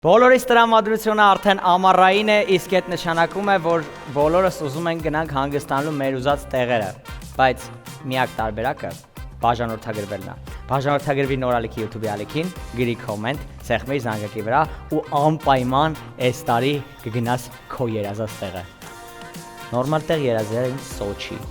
Բոլորիս տրամադրությունը արդեն ամառային է, իսկ այդ նշանակում է, որ բոլորս ուզում ենք գնանք հանգստանալու մեր ուզած տեղերը, բայց միակ տարբերակը բաժանորդագրվելն է։ Բաժանորդագրվի Նորալիքի YouTube-ի ալիքին, գրի կոմենտ, սեղմի զանգակի վրա ու անպայման այս տարի կգնաս քո երազած տեղը։ Նորմալ տեղ երազել ինձ Սոչի։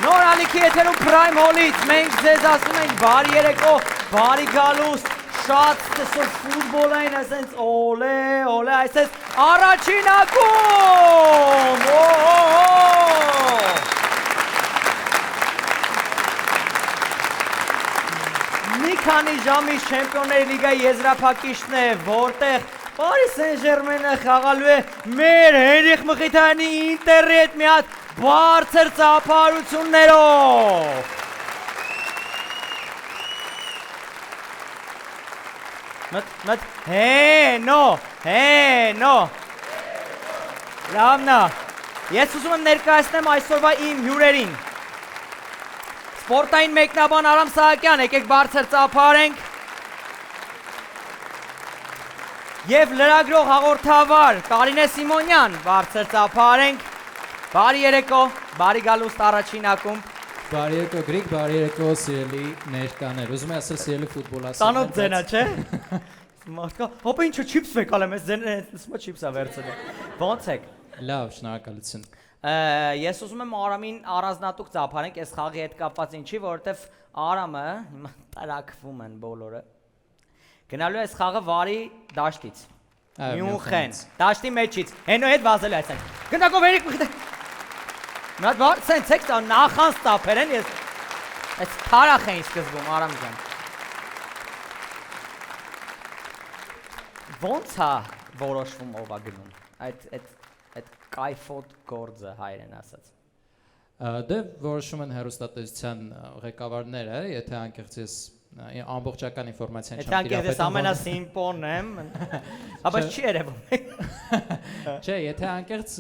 Նորալիքի եթերում Prime Hall-ից մենք ձեզ ասում ենք բարի երեկո, բարի գալուստ, շատ տեսով ֆուտբոլային, այսպես օլե, այսպես առաջին ակումբ, Մի քանի ժամից Չեմպիոնների լիգայի եզրափակիչն է, որտեղ Paris Saint-Germain-ը խաղալու է մեր Հենրիխ Մխիթարյանի Ինտերի հետ մի հատ բարձր ծափարություններով։ Հենո։ Լավնա, ես ուզում եմ ներկայացնեմ այսօրվա իմ հյուրերին։ Սպորտային մեկնաբան Արամ Սահակյան, եկեք բարձր ծափարենք։ Եվ լրագրող հաղորդավար Կարինե Սիմոնյան, բարձր ծափարենք։ Բարի երեկո, բարի գալուստ առաջին ակումբ։ Բարի երեկո Գրիգ, բարի երեկո սիրելի ներկաներ։ Ուզում եմ ասել սիրելի ֆուտբոլասեր։ Տանոց ձենա, չէ։ Մարդկա, հոպա ինչու չիպս վեկալ եմ, ես ձենը սմա չիպսա վերցել։ Ոնց եք։ Լավ, շնորհակալություն։ Ես ուզում եմ Արամին առանձնատուկ ծափարենք այս խաղի հետ կապված ինչի, որովհետև Արամը հիմա տարակվում են բոլորը։ Գնալու է այս խաղը Վարի դաշտից։ Մյունխեն, դաշտի մեջից։ Հենո հետ վազել է այսպես։ Գնդակով Հենրիխ Մխիթարյան։ Նա բար սենց եք տա նախանց տափեր են ես այս թարախ էին սկզբում Արամ ջան։ Ոնց է որոշվում ով է գնում։ Այդ կայֆոտ գործը հայերեն ասած։ Դե որոշում են հեռուստատեսության ղեկավարները, եթե անկեղծ ես ամբողջական ինֆորմացիան չեմ տիրապետում։ Եթե անկեղծ ամենասիմպլն եմ, բայց չի երևում։ Չէ, եթե անկեղծ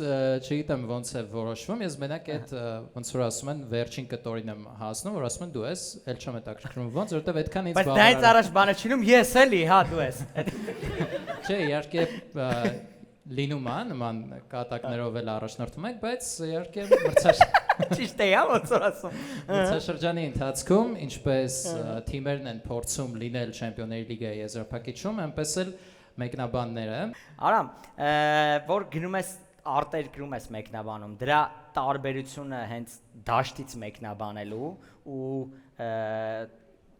չգիտեմ ոնց է որոշվում, ես մենակ այդ ոնց որ ասում են վերջին կտորին եմ հասնում, որ ասում են դու ես, էլ չեմ հետաքրքրում ոնց, որովհետև այդքան ինձ բավարար։ Բայց դրանից առաջ բանը չինում, ես էլի, հա դու ես։ Չէ, իհարկե լինում է նման կատակներով էլ առաջնորդում ենք, բայց իհարկե Ճիշտ է, ոնց որ ասում։ Մրցաշրջանի ընթացքում, ինչպես թիմերն են փորձում լինել Չեմպիոնների լիգայի եզրափակիչում, այնպես էլ մեկնաբանները։ Արամ, որ գնում ես արտերկրում ես մեկնաբանում, դրա տարբերությունը հենց դաշտից մեկնաբանելու ու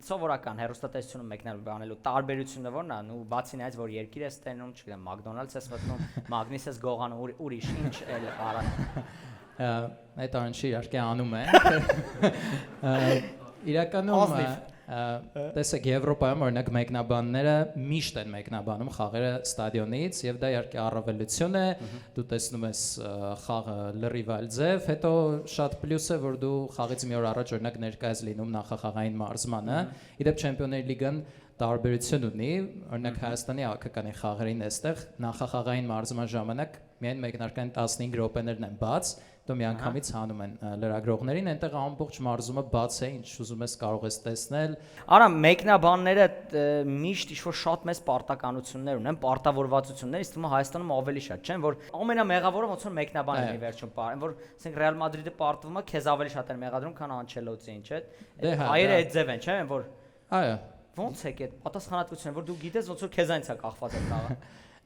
սովորական հեռուստատեսությունում մեկնաբանելու տարբերությունը ո՞րն է, ու բացի նայած որ երկիր ես տենում, չգիտեմ, McDonald's ես մտնում, Magnus ես գողանում, ուրիշ ինչ էլ արա։ Այդ արանչի իհարկե անում է։ Իրականում տեսեք Եվրոպայում օրինակ մեկնաբանները միշտ են մեկնաբանում խաղերը ստադիոնից եւ դա իհարկե առավելություն է, դու տեսնում ես խաղը լրիվ այլ ձև, հետո շատ պլյուս է որ դու խաղից մի օր առաջ օրինակ ներկայ ես լինում նախախաղային մարզմանը, իդեպ Չեմպիոնների լիգան տարբերություն ունի, օրինակ Հայաստանի ԱՔԿ-ի խաղերին էստեղ նախախաղային մարզման ժամանակ միայն մեկնարկային 15 րոպեներն են բաց, դու միանգամից հանում են լրագրողներին, այնտեղ ամբողջ մարզումը բաց է, ինչ ուզում ես կարող ես տեսնել։ Արա մեկնաբանները միշտ ինչ-որ շատ մեծ պարտականություններ ունեն, պարտավորվածություններ, իսկ թվում է Հայաստանում ավելի շատ, չեն, որ ամենամեղավորը ոնց որ մեկնաբանն է վերջում պարեն, որ ասենք Ռեալ Մադրիդը պարտվում է, քեզ ավելի շատ են մեղադրում, քան Անչելոտին, չէ՞։ Հայերը այդ ձև են, չէ՞, որ Այո։ ոնց է այդ պատասխանատվությունը, որ դու գիտես ոնց որ քեզանից է կախված այդ տաղը։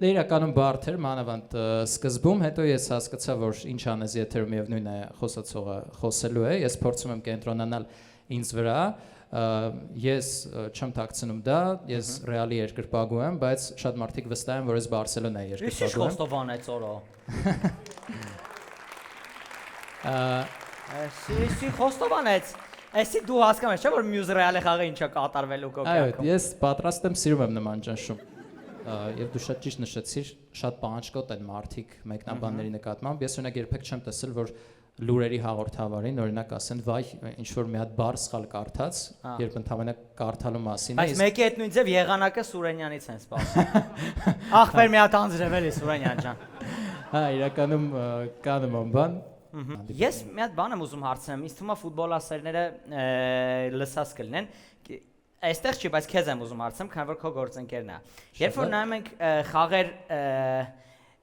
Դե իրականում բարդ էր, մանավանդ սկզբում, հետո ես հասկացա, որ ինչ անես եթերում եւ նույնը խոսացողը խոսելու է, ես փորձում եմ կենտրոնանալ ինձ վրա, ես չեմ թաքցնում դա, ես Ռեալի երկրպագու եմ, բայց շատ մարդիկ վստահ են, որ ես Բարսելոնայի երկրպագու եմ։ Իսկ Խոստովան է ծորո։ Էսի Խոստովան է։ Էսի դու հասկանում ես, չէ՞ որ մյուս Ռեալի խաղը ինչա կատարվելու քո կյանքում։ Այո, ես պատրաստ եմ, սիրում եմ նման ճնշում։ Եվ դու շատ ճիշտ նշեցիր, շատ պահանջկոտ են մարդիկ մեկնաբանների նկատմամբ։ Ես օրինակ երբեք չեմ տեսել, որ լուրերի հաղորդավարին օրինակ ասեն, վայ, ինչ որ մի հատ բառ սխալ կարդաց, երբ ընդհանրապես կարդալու մասին է։ Բայց մեկի այդ նույն ձև եղանակը Սուրենյանից են սպասում։ Ախպեր մի հատ անձրև էլի Սուրենյան ջան։ Հա, իրականում կա նման բան։ Ես մի հատ բան եմ ուզում հարցնեմ, ինձ թվում է ֆուտբոլասերները լսած կլինեն։ Այստեղ չի, բայց քեզ եմ ուզում հարցնեմ, քանի որ քո գործընկերն է։ Երբ որ նայում ենք խաղեր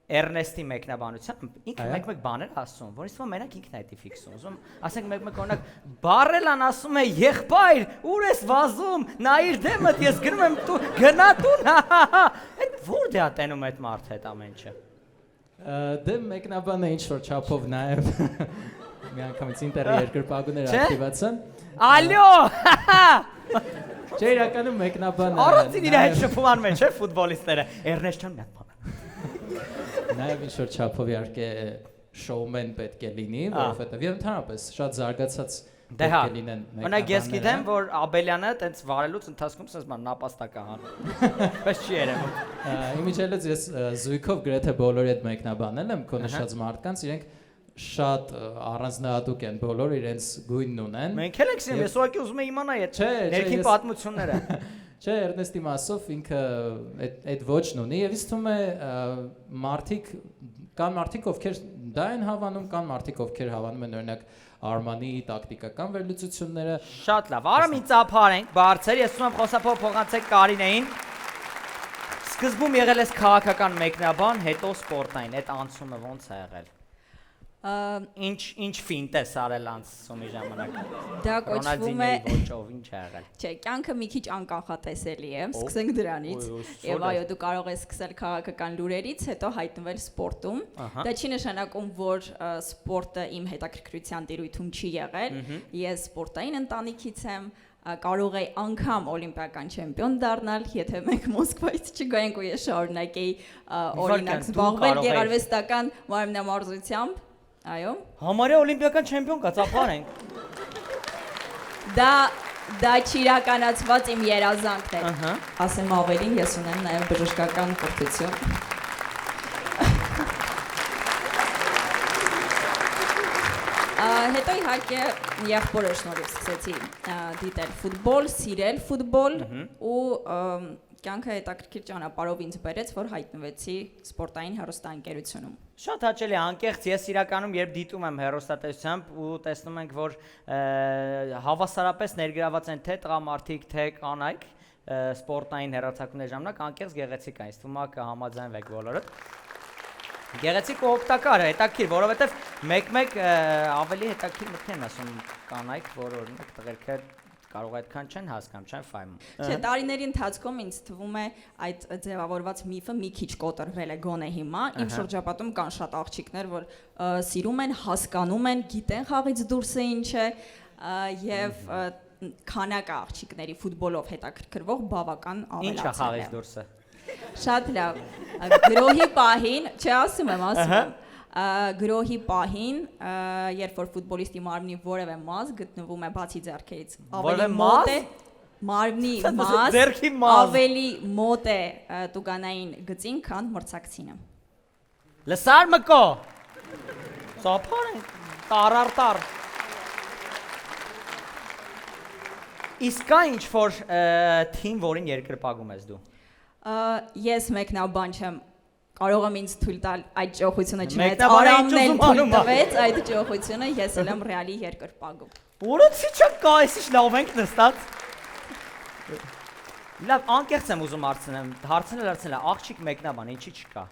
Էրնեստի մեկնաբանությամբ, ինքը մեկ-մեկ բաներ ասում, որ ինձ թվում է մենակ ինքն է դա ֆիքսում։ Ուզում ասենք մեկ-մեկ օրինակ Բարելան ասում է եղբայր, ուր ես վազում, նայիր դեմդ, ես գնում եմ դու գնա տուն, այդ որ դե ատենում այդ մարդը այդ ամեն ինչը։ Դե մեկնաբանը ինչ որ չափով նաև մի անգամից ինտերի երկրպագուներ ակտիվացան։ Ալյո։ Չէ, իրականում մեկնաբանը Առանցին իր հետ շփման մեջ է ֆուտբոլիստները։ Էրնեստ ջան մի հատ բան։ Նաև ինչ որ չափով իհարկե շոումեն պետք է լինի, որովհետև եւ ընդհանրապես շատ զարգացած Դե հա, մենակ ես գիտեմ, որ Աբելյանը տենց վարելուց ընթացքում ասես ման նապաստակ է հանում։ Բայց չի երևում։ Իմիջիայլից ես զույգով գրեթե բոլորի հետ մեկնաբանել եմ, քո նշած մարդկանց, իրենք շատ առանձնահատուկ են, բոլորը իրենց գույնն ունեն։ Մենք էլ ենք սիրում, ես ուղղակի ուզում եմ իմանալ այդ ներքին պատմությունները։ Չէ, Էրնեստի մասով ինքը այդ ոչն ունի եւ ինձ թվում է մարդիկ կան մարդիկ, ովքեր դա են հավանում, կան մարդիկ, ովքեր հավանում են օրինակ Արմանի տակտիկական վերլուծությունները։ Շատ լավ։ Արամ ինձ ապարենք, բարձր, ես ուզում եմ խոսափող փոխանցեք Կարինեին։ Սկզբում եղել ես քաղաքական մեկնաբան, հետո սպորտային, այդ անցումը ո՞նց է եղել։ Ինչ ֆինտ է արել անցումի ժամանակ։ Դա կոչվում է ոչով ինչ է եղել։ Չէ, կյանքը մի քիչ անկանխատեսելի է, սկսենք դրանից։ Եվ այո, դու կարող ես սկսել քաղաքական լուրերից, հետո հայտնվել սպորտում։ Դա չի նշանակում, որ սպորտը իմ հետաքրքրության տիրույթում չի եղել։ Ես սպորտային ընտանիքից եմ, կարող էի անգամ օլիմպիական չեմպիոն դառնալ, եթե մենք Մոսկվայից չգայինք ու ես շարունակեի օրինակ զբաղվել գեղարվեստական մարմնամարզությամբ։ Այո։ Համարյա օլիմպիական չեմպիոն կա, ծափար ենք։ Դա չիրականացված իմ երազանքն է։ Ասեմ ավելին, ես ունեմ նաև բժշկական կրթություն։ Հետո իհարկե եղբորը շնորհիվ սկսեցի դիտել ֆուտբոլ, սիրել ֆուտբոլ ու կյանքը հետաքրքիր ճանապարհով ինձ բերեց, որ հայտնվեցի սպորտային հեռուստաընկերությունում։ Շատ հաճելի անկեղծ, ես իրականում երբ դիտում եմ հեռուստատեսությամբ ու տեսնում ենք, որ հավասարապես ներգրաված են թե տղամարդիկ, թե կանայք սպորտային հեռարձակումների ժամանակ, անկեղծ գեղեցիկ է, ինձ թվում է կհամաձայնվեք բոլորդ։ Գեղեցիկ ու օգտակար է, հետաքրքիր, որովհետև մեկ-մեկ ավելի հետաքրքիր մտքեր են ասում կանայք, որ օրինակ տղերքը կարող այդքան չեն հասկանում, չեն ֆայմում։ Չէ, տարիների ընթացքում ինձ թվում է այդ ձևավորված միֆը մի քիչ կոտրվել է գոնե հիմա։ Իմ շրջապատում կան շատ աղջիկներ, որ սիրում են, հասկանում են, գիտեն խաղից դուրսը ինչ է եւ քանակը աղջիկների ֆուտբոլով հետաքրքրվող բավական ավելացել է։ Ինչ է խաղից դուրսը։ Շատ լավ։ Գրոհի պահին, չէ, ասում եմ։ Գրոհի պահին, երբ որ ֆուտբոլիստի մարմնի որևէ մաս գտնվում է բացի ձեռքերից, ավելի մոտ է մարմնի մաս, ավելի մոտ է տուգանային գծին, քան մրցակցինը։ Լսար մկո։ Սափար են, տարարտար։ Իսկ կա ինչ-որ թիմ, որին երկրպագում ես դու։ Ես մեկնաբան չեմ կարող եմ ինձ թույլ տալ այդ ճոխությունը չնայած Մեկնաբանը Արամն ինչ էլ ուզում թույլ անում ա։ տվեց այդ ճոխությունը, ես էլ եմ ռեալի երկրպագում։ Որոցի չկա, այսիշ լավ ենք նստած։ Լավ, անկեղծ եմ ուզում հարցնեմ, հարցնել, աղջիկ մեկնաբան, ինչի չկա։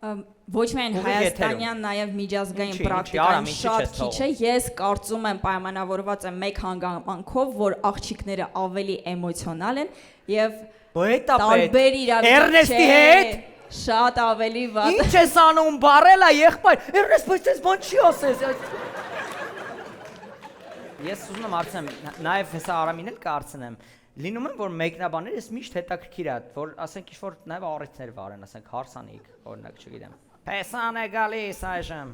Ոչ միայն Ուղիղ հայաստանյան, նաև միջազգային Ինչի, պրակտիկայում ինչի շատ չես քիչ է։ Ես կարծում եմ պայմանավորված եմ մեկ հանգամանքով, որ աղջիկները ավելի էմոցիոնալ են եւ տարբեր Էրնեստի հետ շատ ավելի վատ։ Ինչ ես անում, բարելա եղբայր։ Էրնեստ, բայց այս բան չի ասես։ Ես ուզում եմ հարցնեմ, նաև հեսա Արամին էլ կարծնեմ։ Լինում են որ մեկնաբաները ես միշտ հետաքրքիր է, որ ասենք ինչ-որ նաև առիթներ վարեն, ասենք հարսանիք, օրինակ չգիտեմ։ Փեսան է գալիս այժմ։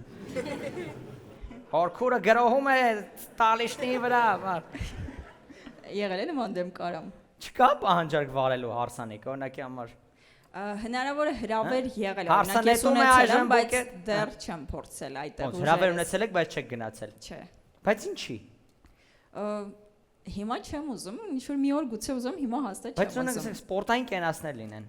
Հորքուրը գրոհում է տալիշնի վրա։ Եղել է նման դեմ կարամ։ Չկա պահանջարկ վարելու հարսանիք, օրինակի համար։ Հնարավոր է հրավեր եղել, Հարսանետում ես է ունեցել եմ, այժմ բայց բուկետ։ դեռ չեմ փորձել այդտեղ Հրավեր ունեցել եք, բայց չեք գնացել։ Չէ։ Բայց ինչի։ Հիմա չեմ ուզում, ինչ որ մի օր գուցե ուզում, հիմա հաստատ Բայց չեմ ունենք ուզում։ ասենք սպորտային կենացներ լինեն։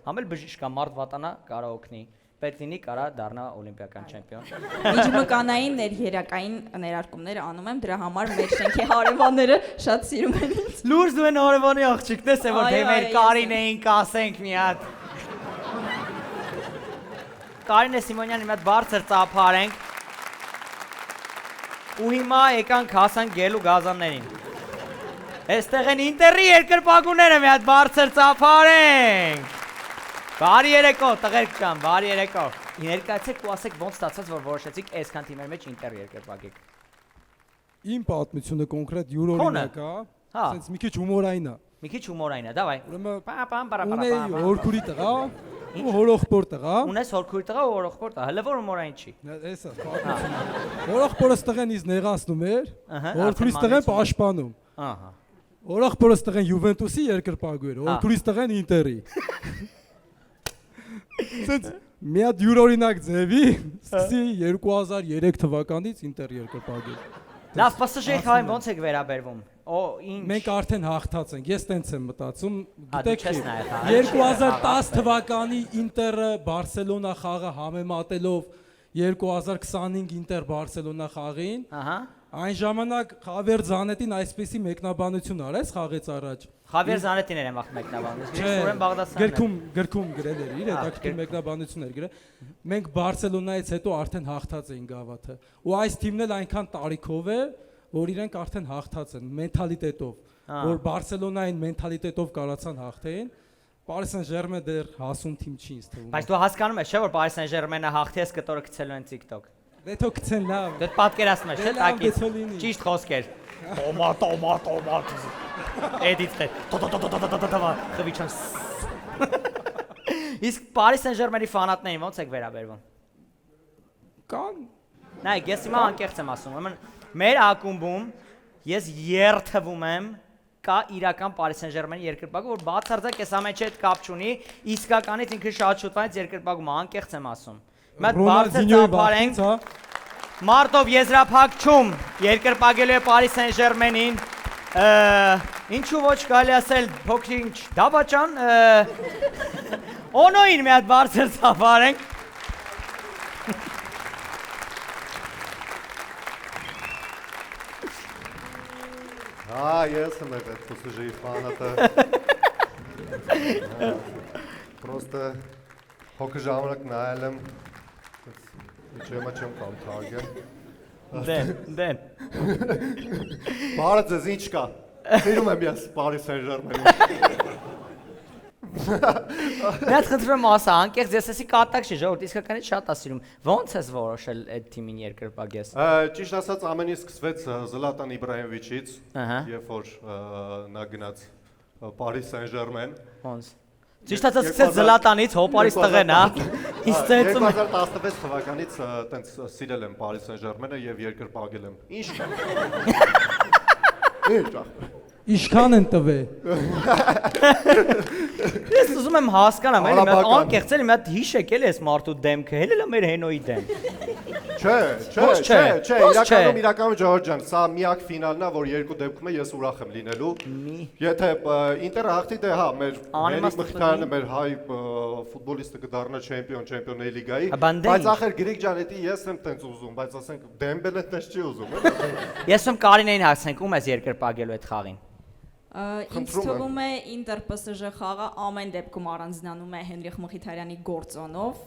Համել բժիշկ կա, մարդ վատանա, կարա օգնի։ Պետք լինի կարա դառնա օլիմպիական չեմպիոն։ Միջմկանային ներերակային ներարկումներ անում եմ, դրա համար մեր շենքի հարևանները շատ սիրում են ինձ։ Լուրջ դու են հարևանի աղջիկն ես, որ դե մեր Կարին էինք ասենք մի հատ։ Կարինե Սիմոնյանի մի հատ բարձր ծափարենք։ Ու հիմա եկանք հասանք գելու գազաններին։ Այստեղ են ինտերի երկրպագուները մի հատ բարձր ծափարենք։ Բարի երեկո, տղերք կան, բարի երեկո։ Ներկայացեք ու ասեք ոնց ստացած որ որոշեցիք այսքան թիմեր մեջ ինտեր երկրպագեք։ Իմ պատմությունը կոնկրետ յուրօրինակ է, ասենց մի քիչ հումորային է։ Մի քիչ հումորային է, давай։ Ուրեմն ունեի հորքուրի տղա ու հորոխբոր տղա։ Ունես հորքուրի տղա ու հորոխբոր տղա, հələ որ հումորային չի։ Էսա, պատմությունը։ Հորոխբորս տղեն ինձ նեղացնում էր, հորքուրիս տղեն պաշտպանում։ Ահա։ Հորոխբորս տղեն Յուվենտուսի երկրպագու էր, հորքուրիս տղեն Ինտերի։ Սենց մի հատ յուրօրինակ ձևի, սկսի 2003 թվականից Ինտեր երկրպագու։ Լավ, PSG-ի խաղին ոնց եք վերաբերվում։ Օ, ինչ։ Մենք արդեն հաղթած ենք։ Ես տենց եմ մտածում, դու գիտեք, չես նայել, 2010 թվականի Ինտերը Բարսելոնա խաղը համեմատելով 2025 Ինտեր Բարսելոնա խաղին, Ահա։ այն ժամանակ Խավիեր Զանետին այսպեսի մեկնաբանություն արեց խաղից առաջ։ Խավիեր Զանետին էր այն վաղ մեկնաբանում։ Սուրեն Բաղդասարյանն։ Գրքում գրել էր, իր հետաքրքիր մեկնաբանություն էր գրել։ Մենք Բարսելոնայից հետո արդեն հաղթած էին գավաթը։ Ու այս թիմն էլ այնքան տարիքով է, որ իրենք արդեն հաղթած են մենթալիտետով, որ Բարսելոնային մենթալիտետով կարացան հաղթեին։ Paris Saint-Germain դեռ հասուն թիմ չի ինձ թվում։ Բայց դու հասկանում ես, չէ՞ որ Paris Saint-Germain-ը հաղթի ես կտորը գցելու են TikTok։ Դե թող գցեն լավ։ Դու պատկերացնում ես, չէ՞ տակից։ լինի։ Ճիշտ խոսքեր։ Տոմատ։ Էդիտը։ Խվիչան։ Իսկ Paris Saint-Germain-ի ֆանատներին ո՞նց եք վերաբերվում։ Կան Նայեք, ես հիմա անկեղծ եմ ասում, ուրեմն մեր ակումբում ես երթվում եմ կա իրական Paris Saint-Germain-ի երկրպագը, որ բացարձակ այս ամենի հետ կապ չունի, իսկականից ինքը շատ շուտվանից երկրպագում անկեղծ եմ ասում։ Մենք բարձր ծափարենք մարտով եզրափակում երկրպագելու է Paris Saint-Germain-ին, ինչու ոչ կարելի ասել փոքրինչ դավաճան, Օնոյին մի հատ բարձր ծափարենք։ Ես եմ այդ PSG-ի ֆանատը։ Պրոստը հոգը ժամանակ նայել եմ, իչեմա չեմ կամ թարգել։ Դեն։ Բարը ձեզ ինչ կա, սիրում եմ ես Paris Saint-Germain-ին։ Մեծ խնդրում ասա, անկեղծ ես էսի կատակ չի, ժողովուրդ իսկականից շատ ասիրում։ Ոնց ես որոշել այդ թիմին երկրպագես։ Ճիշտ ասած ամենի սկսվեց Զլատան Իբրահիմովիչից, երբ որ նա գնաց Paris Saint-Germain։ Ոնց։ Ճիշտ ասած սկսեց Զլատանից, հոպարից տղեն, հա։ Իսկ ծեցում 2016 թվականից տենց սիրել եմ Paris Saint-Germain-ը եւ երկրպագել եմ։ Ինչ կա։ Ինչ։ Իշքան են տվե։ Ես ուզում եմ հասկանամ, էլի մի հատ անկեղծ էլի մի հատ հիշեք էլի այս մարդու դեմքը, հելելա մեր հենոյի դեմ։ իրականում Ջորջ ջան, սա միակ ֆինալն է, որ երկու դեպքում է ես ուրախ եմ լինելու։ Եթե Ինտերը հաղթի, դե հա, մեր Հենրիկ Մխիթարյանը մեր հայ ֆուտբոլիստը կդառնա Չեմպիոնների լիգայի, բայց ախր Գրիգ ջան, դա ես եմ տենց ուզում, բայց ասենք Դեմբելեն տենց չի ուզում։ Ես ում Կարինեին հասցենք, ում ես երկրպագելու այդ խաղին։ Ինձ թվում է Ինտեր PSG խաղը ամեն դեպքում առանձնանում է Հենրիկ Մխիթարյանի գործոնով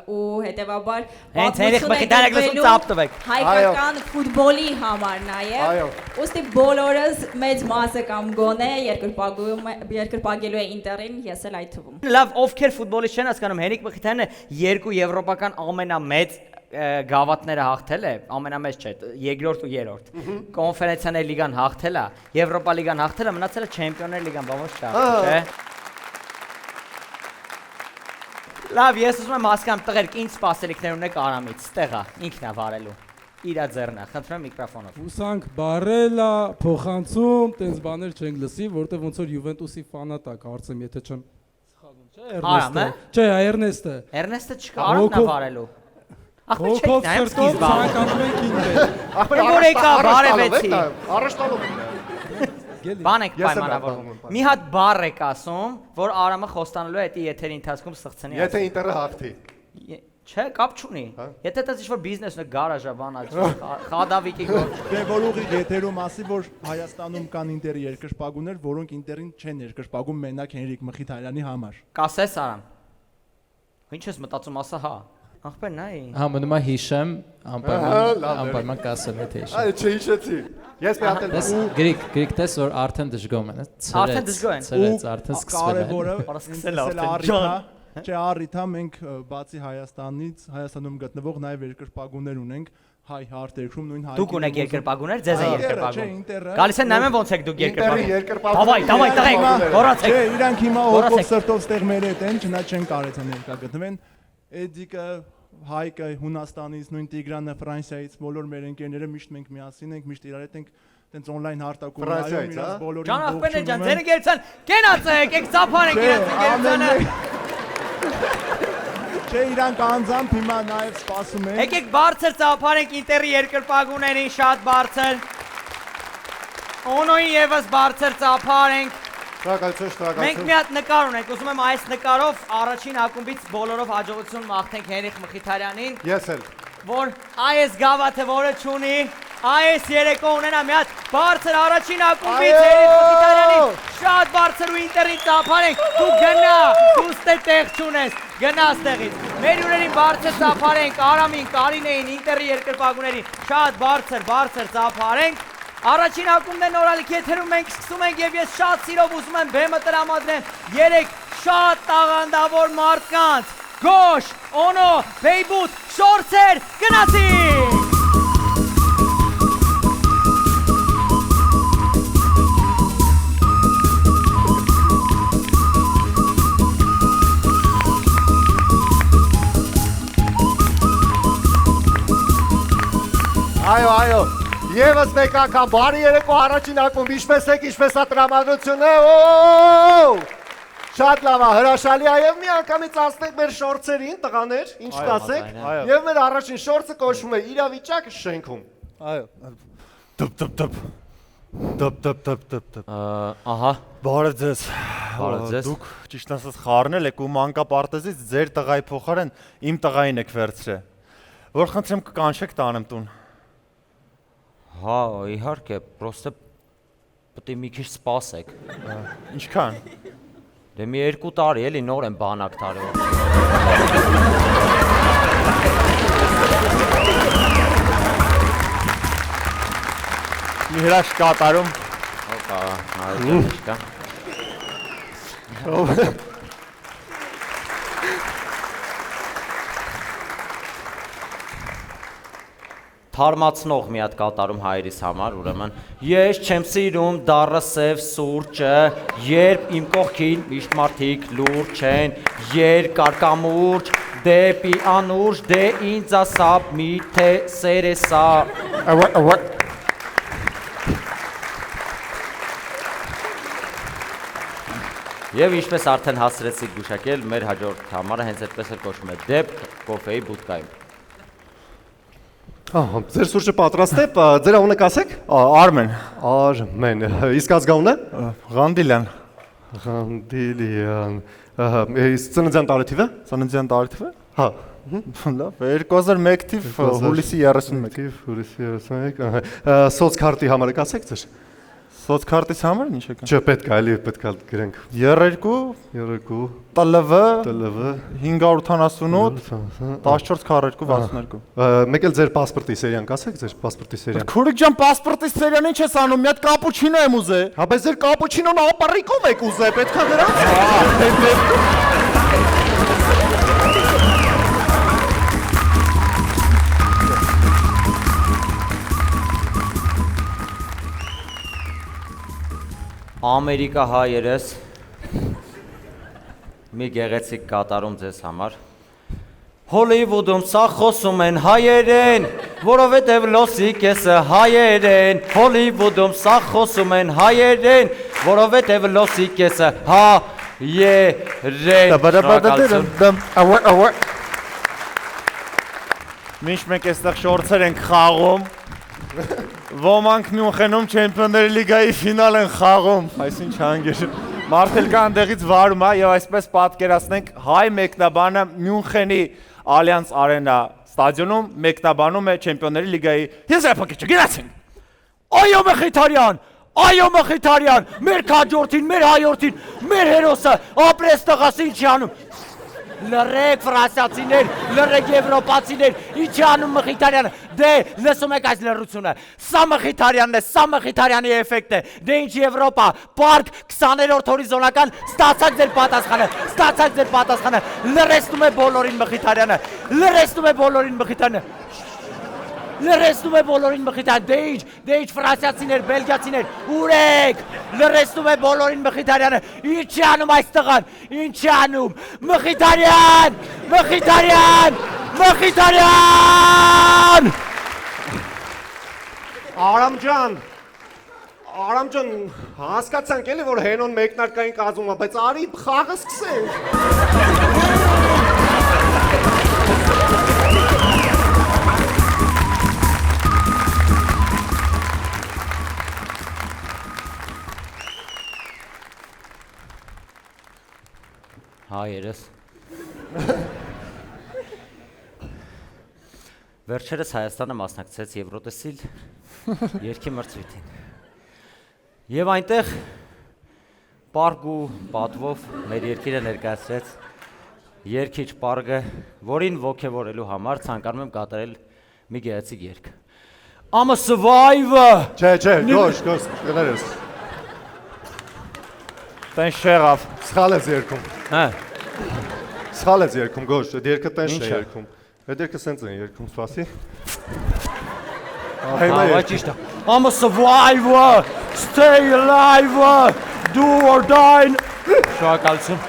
ու հետևաբար հենց Հենրիկ Մխիթարյանը գլխում ծափտվեք հայկական ֆուտբոլի համար նաև ուստի բոլորս մեծ մասը կամ գոնե երկրպագելու է Ինտերին, ես էլ այդ թվում։ Լավ, ովքեր ֆուտբոլիստ չեն հասկանում, Հենրիկ Մխիթարյանը երկու եվրոպական ամենամեծ գավաթները հաղթել է, ամենամեծ չէ, երկրորդ ու երրորդ։ Կոնֆերենցիաների լիգան հաղթել է, Եվրոպա լիգան հաղթել է, մնացել է Չեմպիոնների լիգան, բավոց չհաղթել, չէ։ Լավ, ես ուզում եմ հասկանամ, տղերք, ինչ սպասելիքներ ունեք Արամից, ստեղա, ինքն է վարելու։ Իրա ձեռնա, խնդրեմ միկրոֆոնով։ Ուսանք բարելա, փոխանցում, տենց բաներ չենք լսի, որտեղ ոնց որ Յուվենտուսի ֆանատա, կարծեմ, եթե չեմ սխալվում, չէ, Էրնեստը։ Չէ, Էրնեստը։ Էրնեստը չկա, Արամն է վարելու։ Հոգով սրտով ցանկանում ենք Ինտեր։ Որ եկա բարևեցի։ Առաջտալով է։ Բան եք պայմանավորվում։ Մի հատ բառ եք ասում, որ Արամը խոստանալու է դա եթերի ընթացքում սղծնի։ Եթե Ինտերը հաղթի։ Չէ, կապ չունի։ Եթե դա ինչ-որ բիզնեսն է, գարաժա, բանա, խադավիկի գործ։ Դե որ ուղիղ եթերում ասի, որ Հայաստանում կան Ինտերի երկրպագուներ, որոնք Ինտերին չեն երկրպագում մենակ Հենրիկ Մխիթարյանի համար։ Կասես Արամ։ Ինչ ես մտածում, ասա հա։ Ախպեր նայ։ Հա, մնում է հիշեմ, անպայման կասեմ եթե հիշեմ։ Այ չհիշեցի։ Ես մի հատ էլ Գրիգ տես որ արդեն դժգոհ են, Արդեն դժգոհ են։ Ցրեց, արդեն սկսվել է։ Կարևորը սկսել արդեն։ Չէ, առիթա մենք բացի Հայաստանից, Հայաստանում գտնվող նաև երկրպագուներ ունենք, հայ հարթ երկրում նույն հայ։ Դուք ունեք երկրպագուներ, ձեզ է երկրպագուն։ Չէ, Ինտերը։ Գալիս են նայում ոնց եք դուք երկրպագուն։ Ինտերի Դավայ, տղեկ, հորացեք։ Չէ, իրանք հիմա հոգով սրտով ստեղ մեր հետ են, չնայած չեն կարեցան ներկա գտնվեն։ Էդիկը Հայկը Հունաստանից, նույն Տիգրանը Ֆրանսիայից, բոլոր մեր ընկերները միշտ մենք միասին ենք, միշտ իրար հետ ենք տենց on-line հարտակում նայում իրաց բոլորին։ Ջան ախպերներ ջան, ձեր ընկերության կենացեք, եք ծափարեք իրաց ընկերությանը։ Չէ, իրանք անձամբ հիմա նաև սպասում են։ Եկեք բարձր ծափարենք Ինտերի երկրպագուներին, շատ բարձր։ Օնոյին եւս բարձր ծափարենք։ Շնորհակալություն։ Մենք մի հատ նկար ունենք, ուզում եմ այս նկարով առաջին ակումբից բոլորով հաջողություն մաղթենք Հենրիկ Մխիթարյանին։ Ես էլ։ Որ այս գավաթը որը չունի, այս երեկո ունենա մի հատ բարձր առաջին ակումբից Հենրիկ Մխիթարյանին, շատ բարձր ու Ինտերին ծափարենք։ Դու գնա, դու ստեղ տեղ չունես, գնա ստեղից։ Մեր հյուրերին բարձր ծափարենք, Արամին, Կարինեին, Ինտերի երկրպագուներին, շատ բարձր ծափարենք։ Առաջին ակումբն է նորալիք եթերում մենք սկսում ենք եւ ես շատ սիրով ուզում եմ բեմը տրամադրեմ 3 շատ տաղանդավոր մարդկանց Գոշ, Օնո, Բեյբութ, Շորցեր, գնացի! Այո, Եվս մեկ անգամ բարի երեկո առաջին ակումբ, ինչպես եք, ինչպես է տրամադրությունը, շատ լավ է, հրաշալի է և մի անգամից ասնենք մեր շորցերին, տղաներ, ինչ կասեք, և մեր առաջին շորցը կոչվում է իրավիճակ շենքում։ Դպ, Ահա, բարև ձեզ, ձեզ։ դուք ճիշտ ասած խառնել եք ու մանկապարտեզից ձեր տղայի փոխարեն իմ տղային եք վերցրել, որ խնդրեմ կկանչեք տանեմ տուն։ հա, իհարկե, պրոստը պետք է մի քիչ սպասեք։ Ինչքան։ Դե մի 2 տարի էլի նոր եմ բանակ տարի։ Մի հրաշք կատարում։ Հոկա, այդքա։ Թարմացնող մի հատ կատարում հայրիս համար, ուրեմն ես չեմ սիրում դառը սև սուրճը, երբ իմ կողքին միշտ մարդիկ լուրջ են, երկարկամուրջ, դեպի անուրջ, դե ինձ ասապ միթե սեր է սա։ Եվ ինչպես արդեն հասցրեցիք գուշակել, մեր հաջորդ համարը հենց այդպես էլ կոչվում է դեպ կոֆեի բուտկայում։ Ահա, ձեր սուրճը պատրաստ է, ձեր անունը կասեք։ Արմեն, Արմեն, իսկ ազգանունը։ Ղանդիլյան, Ղանդիլյան։ Իսկ ծննդյան տարեթիվը։ ծննդյան տարեթիվը։ Հա։ Լավ, 2001 թիվ հուլիսի 31։ Թիվ հուլիսի 31։ Սոցքարտի համարը կասեք ձեր։ Սոցքարտից համար ինչ եկա։ Չէ, պետք է, այլի պետք է գրենք։ 32 32 ՏԼՎ ՏԼՎ 588 1442 Մեկ էլ ձեր паспорտի սերիան կասեք, ձեր паспорտի սերիան։ Քուրիկ ջան, паспорտի սերիան ինչ ես անում։ Մի հատ կապուչինո եմ ուզե։ Հա, բայց ձեր կապուչինոն ապառիկով եք ուզե, պետք է դրանց։ Ամերիկա հայերս մի գեղեցիկ կատարում ձեզ համար։ Հոլիվուդում սա խոսում են հայերեն, որովհետև Լոս Անջելեսը հայերեն։ Հոլիվուդում սա խոսում են հայերեն, որովհետև Լոս Անջելեսը հայերեն։ Միշտ մենք այստեղ շորցեր ենք խաղում։ Ոմանք Մյունխենում Չեմպիոնների լիգայի ֆինալ են խաղում, այսինչ հանգեր։ Մարդել կա այնտեղից վարում է եւ այսպես պատկերացնենք հայ մեկնաբանը Մյունխենի Ալյանս Արենա ստադիոնում մեկնաբանում է Չեմպիոնների լիգայի եզրափակիչը։ Գնացինք։ Այո Մխիթարյան, այո Մխիթարյան, մեր քաջորդին, մեր հայորդին, մեր հերոսը, ապրես տղաս ինչի անում։ Լրեք ֆրանսիացիներ, լրեք եվրոպացիներ, ինչի անում Մխիթարյանը, դե լսում եք այս լրությունը, սա Մխիթարյանն է, սա Մխիթարյանի էֆեկտ է, դե ինչ Եվրոպա, պարկ 20-րդ հորիզոնական, ստացաք ձեր պատասխանը, լրեցնում է բոլորին Մխիթարյանը, լրեցնում է բոլորին Մխիթարյանը, դե ինչ ֆրանսիացիներ, բելգիացիներ, ուրեք, լրեցնում է բոլորին Մխիթարյանը, ինչի անում այս տղան, ինչի անում, Մխիթարյան, Արամ ջան, հասկացանք էլի, որ հենոն մեկնարկային կազմում է, բայց արի խաղը սկսենք։ Հայերս Վերջերս Հայաստանը մասնակցեց Եվրոտեսիլ երգի մրցույթին Եվ այնտեղ պարկ ու պատվով մեր երկիրը ներկայացրեց երկիչ պարգը, որին ոգևորելու համար ցանկանում եմ կատարել մի գեղեցիկ երգ I'm a survivor Չէ, գոշ, գներես Տեն շեղավ Սխալ ես երկում Հա Սխալ ես երկում, գոշ, այդ երկը տենշ է երկում Այդ երկը սենց են երկում, սպասի I'm a survivor, stay alive, do or die Շոյակալություն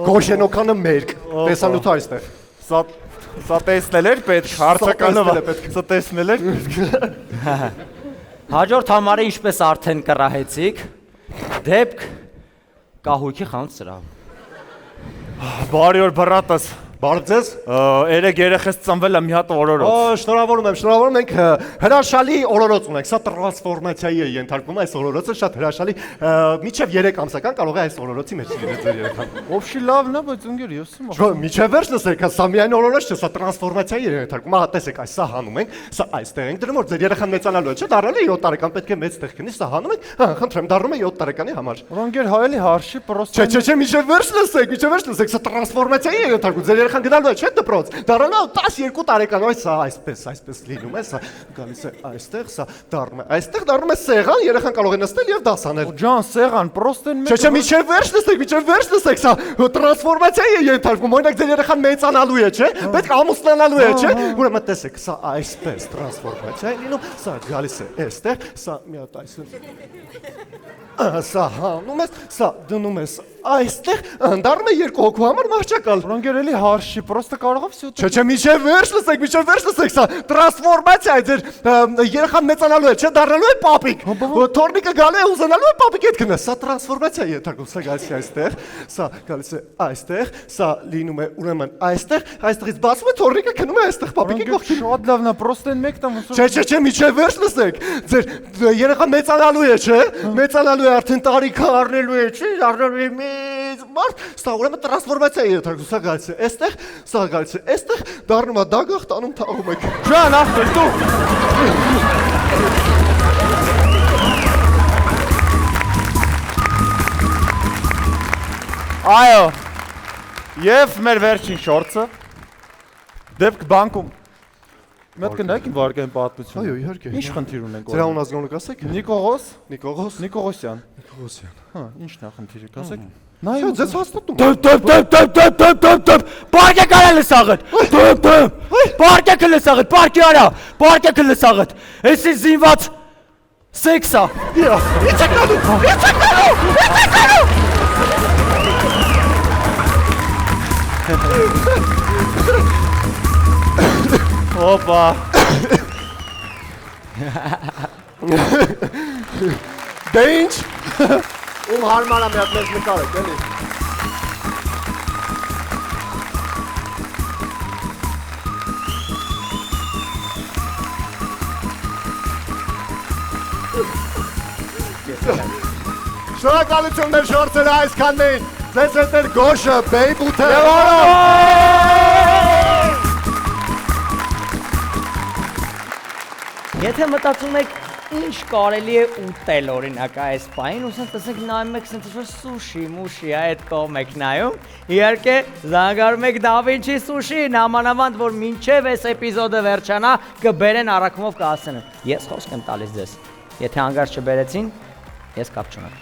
Գոշենոքանը մերկ, տեսանութ այստեղ Սա տեսնել էր պետք, հարցականը սա տեսնել էր պետք Հաջորդ համարը ինչպես արդեն կռահեցիք, դեպք կահույքի խանութ սրահում Բարի օր բռատս Բարդ ձեզ Երեք երեխես ծնվել է մի հատ օրորոց Շնորհավորում եմ, մենք հրաշալի օրորոց ունենք, սա տրանսֆորմացիայի է ենթարկվում այս օրորոցը, շատ հրաշալի Մինչև 3 ամսական կարող է այս օրորոցի մեջ լինել ձեր երեխան Ովշի լավն է, բայց ընկեր ես եմ Մինչև վերջ լսեք, սա միայն օրորոց չէ, սա տրանսֆորմացիայի է ենթարկվում Ահա տեսեք, այս սա հանում ենք, սա այստեղ ենք դրում, որ ձեր երեխան մեծանալու է, չէ, դառնալու է 7 տարեկան, պետք է մեծ տեղ քնի, սա հանում ենք, խնդրեմ, դառնում է 7 տարեկանի համար Ընկեր հայելի հարշի պրոստը Չէ, մինչև վերջ լսեք, սա տրանսֆորմացիայի է ենթարկվում, ձեր երեխան գնալու է, չէ, դպրոց, դառնալու 12 տարեկան, սա այսպես լինում է, սա գալիս է այստեղ, սա դառնում է, այստեղ դառնում է սեղան, երեխան կարող է նստել եւ դասանել։ Ջան, սեղան, պրոստեն մեկ Չէ, մինչև վերջ լսեք, սա տրանսֆորմացիայի է ենթարկվում, օրինակ ձեր երեխան մեծանալու է, չէ, պետք է ամուսնանալու է, չէ, ուրեմն տեսեք, սա այսպես տրանսֆորմացիա է լինում, սա գալիս է այստեղ, սա մի հատ այսպես Սա հանում ես, սա դնում ես այստեղ դառնում է երկու հոգու համար մահճակալ։ Որոնք էլի հարշի, պրոստը կարող է всё։ Չէ, միջև վերջ լսեք, սա տրանսֆորմացիա է, ձեր երեխան մեծանալու է, չէ, դառնալու է պապիկ։ Թորնիկը գալու է ուզենալու է պապիկ հետ գնա, սա տրանսֆորմացիա է ենթարկում, սա գալիս է այստեղ, սա գալիս է այստեղ, սա լինում է ուրեմն այստեղ, այստեղից բացվում է թորնիկը գնում է այստեղ պապիկի կողքին։ Շատ լավն է, պրոստը այն մեկն է ոնց։ Չէ, միջև վերջ լսեք, ձեր երեխան մեծանալու է, չէ, մեծանալու է, արդեն տարիքը առնելու է, չէ, առնելու է մեծ մարդ, սա ուրեմն տրանսֆորմացիա է ենթարկում, սա գալիս է այստեղ, սա գալիս է այստեղ, դառնում է դագաղ տանում թաղում եք։ Ջան, ախր դու։ Այո։ Եվ մեր վերջին շորցը դեպք բանկում։ Մեկ կնայեք իմ վարկային պատմություն։ Այո, իհարկե։ Ինչ խնդիր ունենք։ Ձեր անուն ազգանունը կասեք։ Նիկողոս Նիկողոսյան։ Հա, ինչն է խնդիրը, կասեք։ Նայ, ձեզ հաստատում։ Պարկե կարել է սաղըտ։ Պարկե լսաղըտ, պարկե արա, պարկե լսաղըտ։ Էսի զինված սեքսա։ Օպա։ Դե ինչ։ Ում հարմար է մի հատ մեզ նկարեք, էլի։ Շնորհակալություններ շորցերը այսքանին, ձեզ հետ էր Գոշը, Բեյբութը։ Եթե մտածում եք ինչ կարելի է ուտել օրինակ այս պահին, ուսան տեսեք նայում եք սենց ինչ-որ սուշի, մուշի այդ կողմ եք նայում, իհարկե զանգարում եք Դավինչի սուշին, ամանավանդ որ մինչև այս էպիզոդը վերջանա կբերեն առաքումով կհասցնեն։ Ես խոսք եմ տալիս ձեզ, եթե հանգարց չբերեցին, ես կապ չունեմ,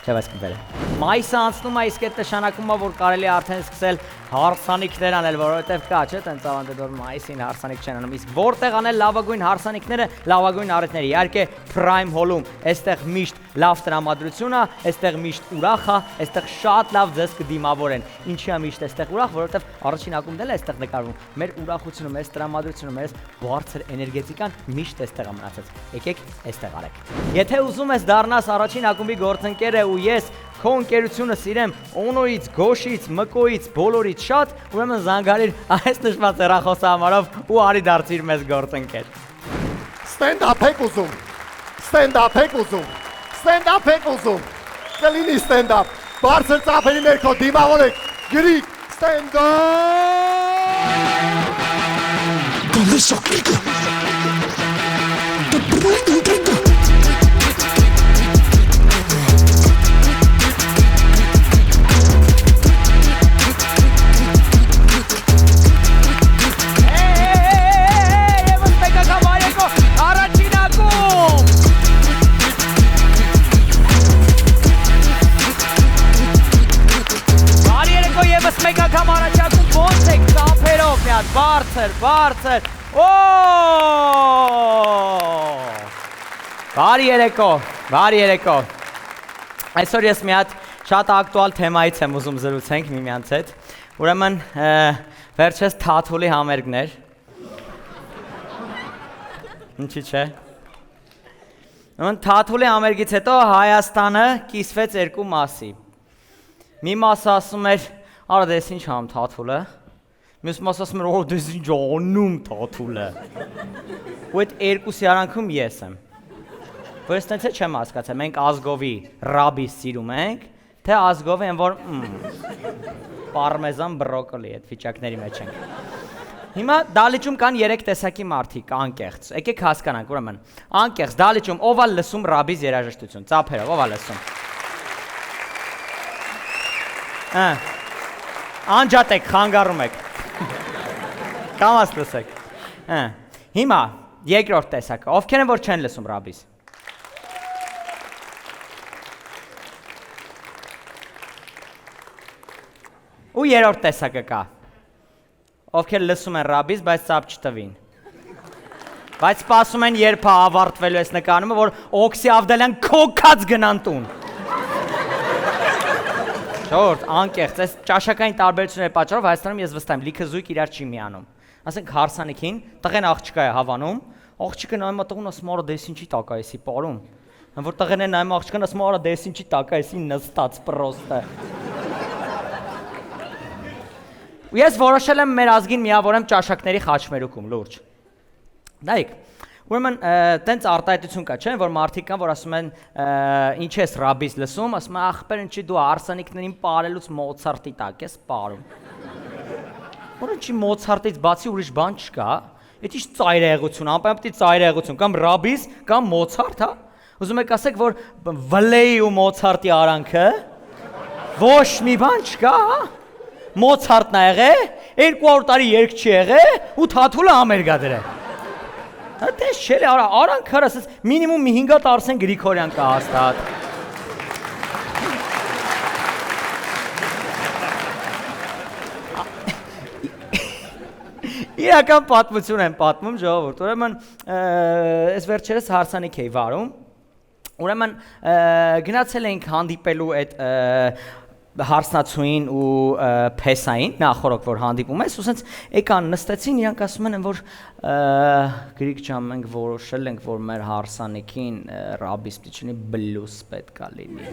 չէ բայց կբերեմ։ Մայիսը անցնում է, իսկ այդ նշանակում է, որ կարելի է արդեն սկսել հարսանիքներ անել, որովհետև կա, չէ, տենց ավանդը որ մայիսին հարսանիք չեն անում, իսկ որտեղ անել լավագույն հարսանիքները, լավագույն առիթները, իհարկե Prime Hall-ում, այստեղ միշտ լավ տրամադրություն է, այստեղ միշտ ուրախ է, այստեղ շատ լավ ձեզ կդիմավորեն։ Ինչի է միշտ այստեղ ուրախ, որովհետև առաջին ակումբն էլ է այստեղ նկարվում։ Մեր ուրախությունը, մեր տրամադրությունը, մեր բարձր էներգետիկան միշտ այստեղ է մնացած։ Եկեք այստեղ արեք։ Եթե ուզում ես դառնաս առաջին ակումբի գործընկերը ու ես քո ընկերությունը սիրեմ Օնոից, Գոշից, Մկոից, բոլորից շատ, ուրեմն զանգարիր այս նշված հեռախոսահամարով ու արի դարձիր մեզ գործընկեր։ Ստենդափ եք ուզում, կլինի ստենդափ, բարձր ծափերի ներքո դիմավորեք, գրիկ, ստենդափ։ Բարձր, բարի երեկո, այսօր ես մի հատ շատ ակտուալ թեմայից եմ ուզում զրուցենք միմյանց հետ, ուրեմն վերջես Թաթուլի համերգներ, ինչի չէ, ուրեմն Թաթուլի համերգից հետո Հայաստանը կիսվեց երկու մասի, մի մասը ասում էր, արա դես ինչ համ Թաթուլը, Մյուս մաս ասում էր, դες ինչ անում Թաթուլը։ Ու այդ երկուսի արանքում ես եմ։ Որ ես տենց է չեմ հասկացել, մենք ազգովի ռաբիս սիրում ենք, թե ազգով են, որ պարմեզան բրոկոլի այդ վիճակների մեջ ենք։ Հիմա դալիճում կան 3 տեսակի մարդիկ, անկեղծ։ Եկեք հասկանանք, ուրեմն, անկեղծ դալիճում ով է լսում ռաբիս երաժշտություն, ծափերով, ով է լսում։ Անջատ եք, խանգարում եք։ Կամաս լսեք։ Հիմա երկրորդ տեսակը, ովքեր են որ չեն լսում ռաբիս։ Ու երրորդ տեսակը կա։ Ովքեր լսում են ռաբիս, բայց ծափ չտվին։ Բայց սպասում են երբ է ավարտվելու այս նկարումը, որ Օքսի Ավդալյան քոքած գնան տուն։ Ժողովուրդ, անկեղծ, այս ճաշակային տարբերությունների պատճառով Հայաստանում ես վստահ եմ, լիքը զույգ իրար չի միանում։ Ասենք հարսանիքին, տղեն աղջկա է հավանում, աղջիկը նայում է տղուն, ասում արա դես ինչի տակա էսի պարում։ Որ տղեն է նայում աղջկան, ասում արա դես ինչի տակա էսի նստած պրոստը։ Ու ես որոշել եմ մեր ազգին միավորեմ ճաշակների խաչմերուկում, լուրջ։ Նայեք, ուրեմն տենց արտահայտություն կա, չէ՞, որ մարդիկ կան, որ ասում են ինչ ես ռաբիս լսում, ասում են ախպեր ինչի դու հարսանիքներին պարելուց Մոցարտի տակ ես պարում։ Որ ինչի Մոցարտից բացի ուրիշ բան չկա, այդ ինչ ծայրահեղություն, անպայման ծայրահեղություն, կամ ռաբիս, կամ Մոցարտ, հա։ Ուզում եք ասեք, որ Վլեի ու Մոցարտի արանքը ոչ մի բան չկա, հա։ Մոցարտն ա եղել, 200 տարի երգ չի եղել ու Թաթուլը համերգա դրել։ Հա դες չէ, արանք հրս, մինիմում մի 5 հատ Արսեն Գրիգորյան կա հաստատ։ Իրական պատմություն եմ պատմում, ժողովուրդ, ուրեմն ես վերջերս հարսանիք էի վարում, ուրեմն գնացել էինք հանդիպելու այդ հարսնացուին ու փեսային, նախորդ որ հանդիպում ես, ու սենց եկան նստեցին, իրանք ասում են, որ Գրիգ ջան, մենք որոշել ենք, որ մեր հարսանիքին ռաբիս պիտի չունի բլյուզ պետք է լինի։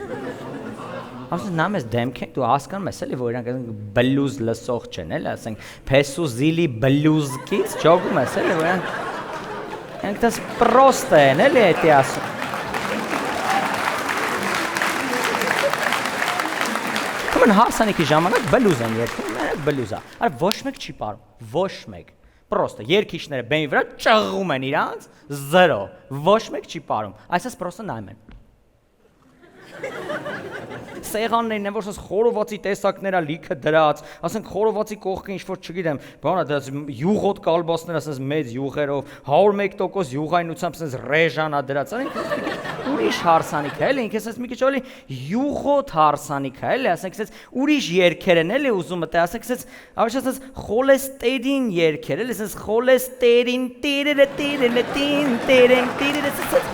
Ասում նամ ես դեմք ենք, դու հասկանում ես էլի, որ իրանք բլյուզ լսող չեն, էլի, ասենք փեսու զիլի բլյուզկից ճոգում ես էլի, որ իրանք դες պրոստ են, էլի էտի ասում։ Ուրեմն հարսանիքի ժամանակ բլյուզ են երգում, մենակ բլյուզա։ Այլ ոչ մեկ չի պարում, ոչ մեկ։ Պրոստը երգիչները բեմի վրա ճղղում են իրանց, 0, ոչ մեկ չի պարում։ Այսպես պրոստը նայում են։ Սեղաններն են, որ ասես խորովածի տեսակներ ա լիքը դրած, ասենք խորովածի կողքը ինչ-որ չգիտեմ, բան ա դրած յուղոտ կալբասներ, ասես մեծ յուղերով, 101% յուղայնությամբ ասես ռեժան ա դրած, ուրիշ հարսանիք է, էլի, ինք ասես մի քիչ էլի յուղոտ հարսանիք է, էլի, ասենք ասես ուրիշ երգեր են, էլի ուզում ըտե, ասենք ասես ավելի ասես խոլեստերին երգեր, էլի, ասես խոլեստերին տիրերը տիրերը տին տերեն տիրերը ասես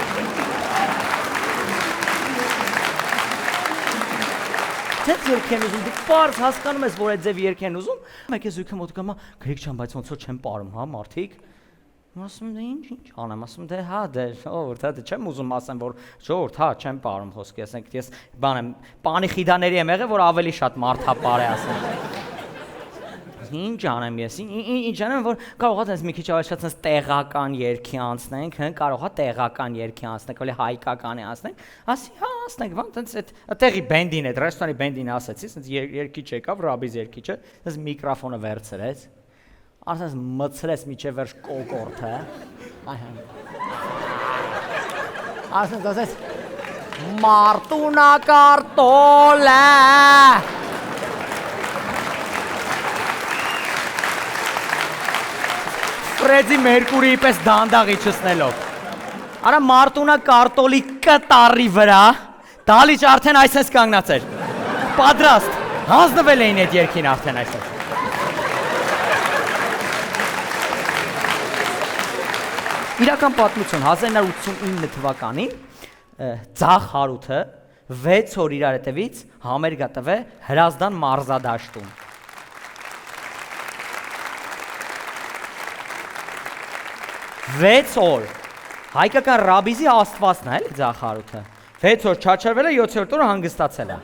Ձեզ երգ են ուզում, դու պարզ հասկանում ես, որ այդ ձև երգ են ուզում, մեկ է զույգը մոտ կամա, Գրիգ ջան, բայց ոնց որ չեմ պարում, հա, մարդիկ։ Ասում դե ինչ անեմ, ասում դե հա, դե ժողովուրդ, հա, դե չեմ ուզում ասեմ, որ ժողովուրդ, հա, չեմ պարում խոսքի, ասենք ես բան եմ, պանի խիդաների եմ եղել, որ ավելի շատ մարդ հա պար է ասում։ Ինչ անեմ ես, ինչ անեմ, որ կարող ես մի քիչ ավելի շատ տեղական երգի անցնենք, հա, կարող է տեղական երգի անցնենք, էլի հայկականի անցնենք, ասի, հա, անցնենք, բան, տենց այդ տեղի բենդին, այդ ռեստորանի բենդին ասեցի, տենց երգիչ եկավ, ռաբիս երգիչը, տենց միկրոֆոնը վերցրեց, ասես մցրեց միջև վերջ կոկորտը, ասես մարտունա կարտոլը Ֆրեդի Մերկուրիի պես դանդաղի չսնելով։ Արա մարտունա կարտոլի կտարի վրա, դալիճ արդեն այսպես կանգնած էր։ Պատրաստ, հանձնվել էին այդ երգին արդեն այսպես։ Իրական պատմություն 1989 թվականին Ձախ Հարութը 6 օր իրար հետևից համերգա տվե Հրազդան մարզադաշտում։ 6 օր հայկական ռաբիզի աստվածն է, էլի Ձախ Հարութը։ 6 օր չաչարվել է, 7-րդ օրը հանգստացել է։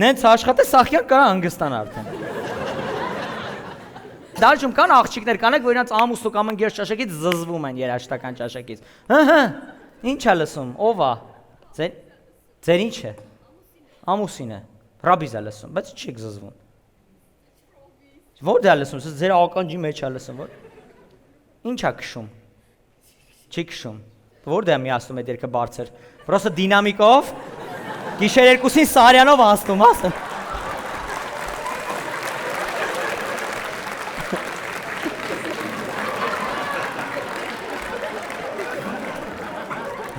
Նենց աշխատե Սախյան կարա հանգստան արդեն։ Դարժում կան աղջիկներ կանեք, որ իրանց ամուսնու կամ ընկեր ճաշակից զզվում են երաժշտական ճաշակից։ Հը, ինչ է լսում, ով է։ Ձեր ինչ է։ Ամուսին է։ Ռաբիզ է լսում, բայց չեք զզվում։ Ո՞ր դա լսում, ձեր ականջի մեջ է լսում, որ։ Ինչ է քշում։ Չի քշում։ Ո՞ր դա միացնում այդ երգը բարձր։ Պրոստը դինամիկով գիշեր 2-ին Սարյանով անցնում, ասեմ։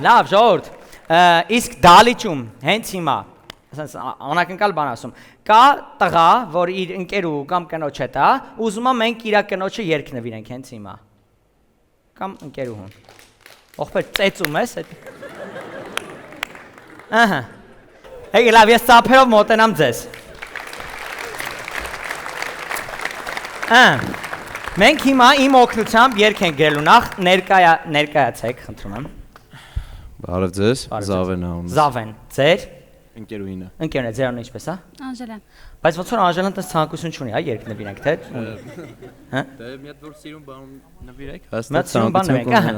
Լավ, ժողովուրդ, իսկ դալիճում, հենց հիմա, անակնկալ բան ասում, կա տղա, որ իր ընկերու կամ կնոջ հետ է, ուզում է մենք իր կնոջը երգնվիրենք հենց հիմա, կամ ընկերուհուն, ողբեր ծեծում ես, Ահա։ Եկեք լավ, ես ծափերով մոտենամ ձեզ։ Մենք հիմա իմ օգնությամբ երգ ենք գրելու նախ ներկայացեք, խնդրում եմ։ Բարև ձեզ, Զավեն ա ունես։ Զավեն, ձեր Ընկերուհինը։ ընկերն է, ձերն ինչպես է։ Անժելան։ Բայց ոնց որ Անժելան տես ցանկություն չունի, հա, երգ նվիրենք, թե։ Հա։ Դե մի հատ որ սիրուն բան նվիրեք, Մի հատ սիրուն բան նվիրենք, ահա։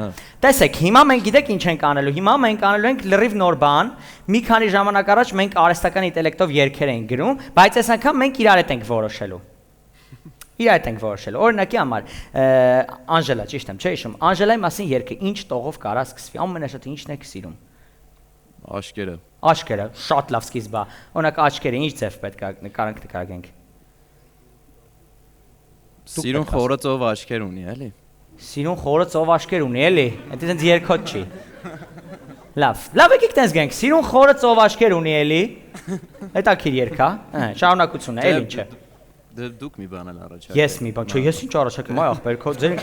Տեսեք, հիմա մենք գիտեք ինչ ենք անելու։ Հիմա մենք անելու ենք լրիվ նոր բան։ Մի քանի ժամանակ առաջ մենք արհեստական ինտելեկտով երգեր ենք գրում, բայց այս անգամ մենք իրար հետ ենք որոշելու։ Իրար հետ ենք որոշելու։ Օրինակի համար Անժելա, ճիշտ եմ, չէ՞ հիշում։ Անժելայի մասին երգը ինչ տողով կարա սկսվի, ամենաշատը ինչն եք սիրում։ Աշկերը։ Աշկերը, շատ լավ սկիզբ է։ Օրինակ աչքերը ինչ ձև պետք է նկարենք։ Սիրուն խորը ծով աշկեր ունի, էլի։ Սիրուն խորը ծով աշկեր ունի, էլի։ Դա դենց երկոտ չի։ Լավ, եկեք տենց գենք։ Սիրուն խորը ծով աշկեր ունի, էլի։ Հետաքրիր երգ է, շարունակություն է, էլ ինչ է։ Դե դուք մի բան էլ առաջարկեք։ Ես մի բան, չէ, ես ինչ առաջարկեմ, այ ախպեր, քո ձեր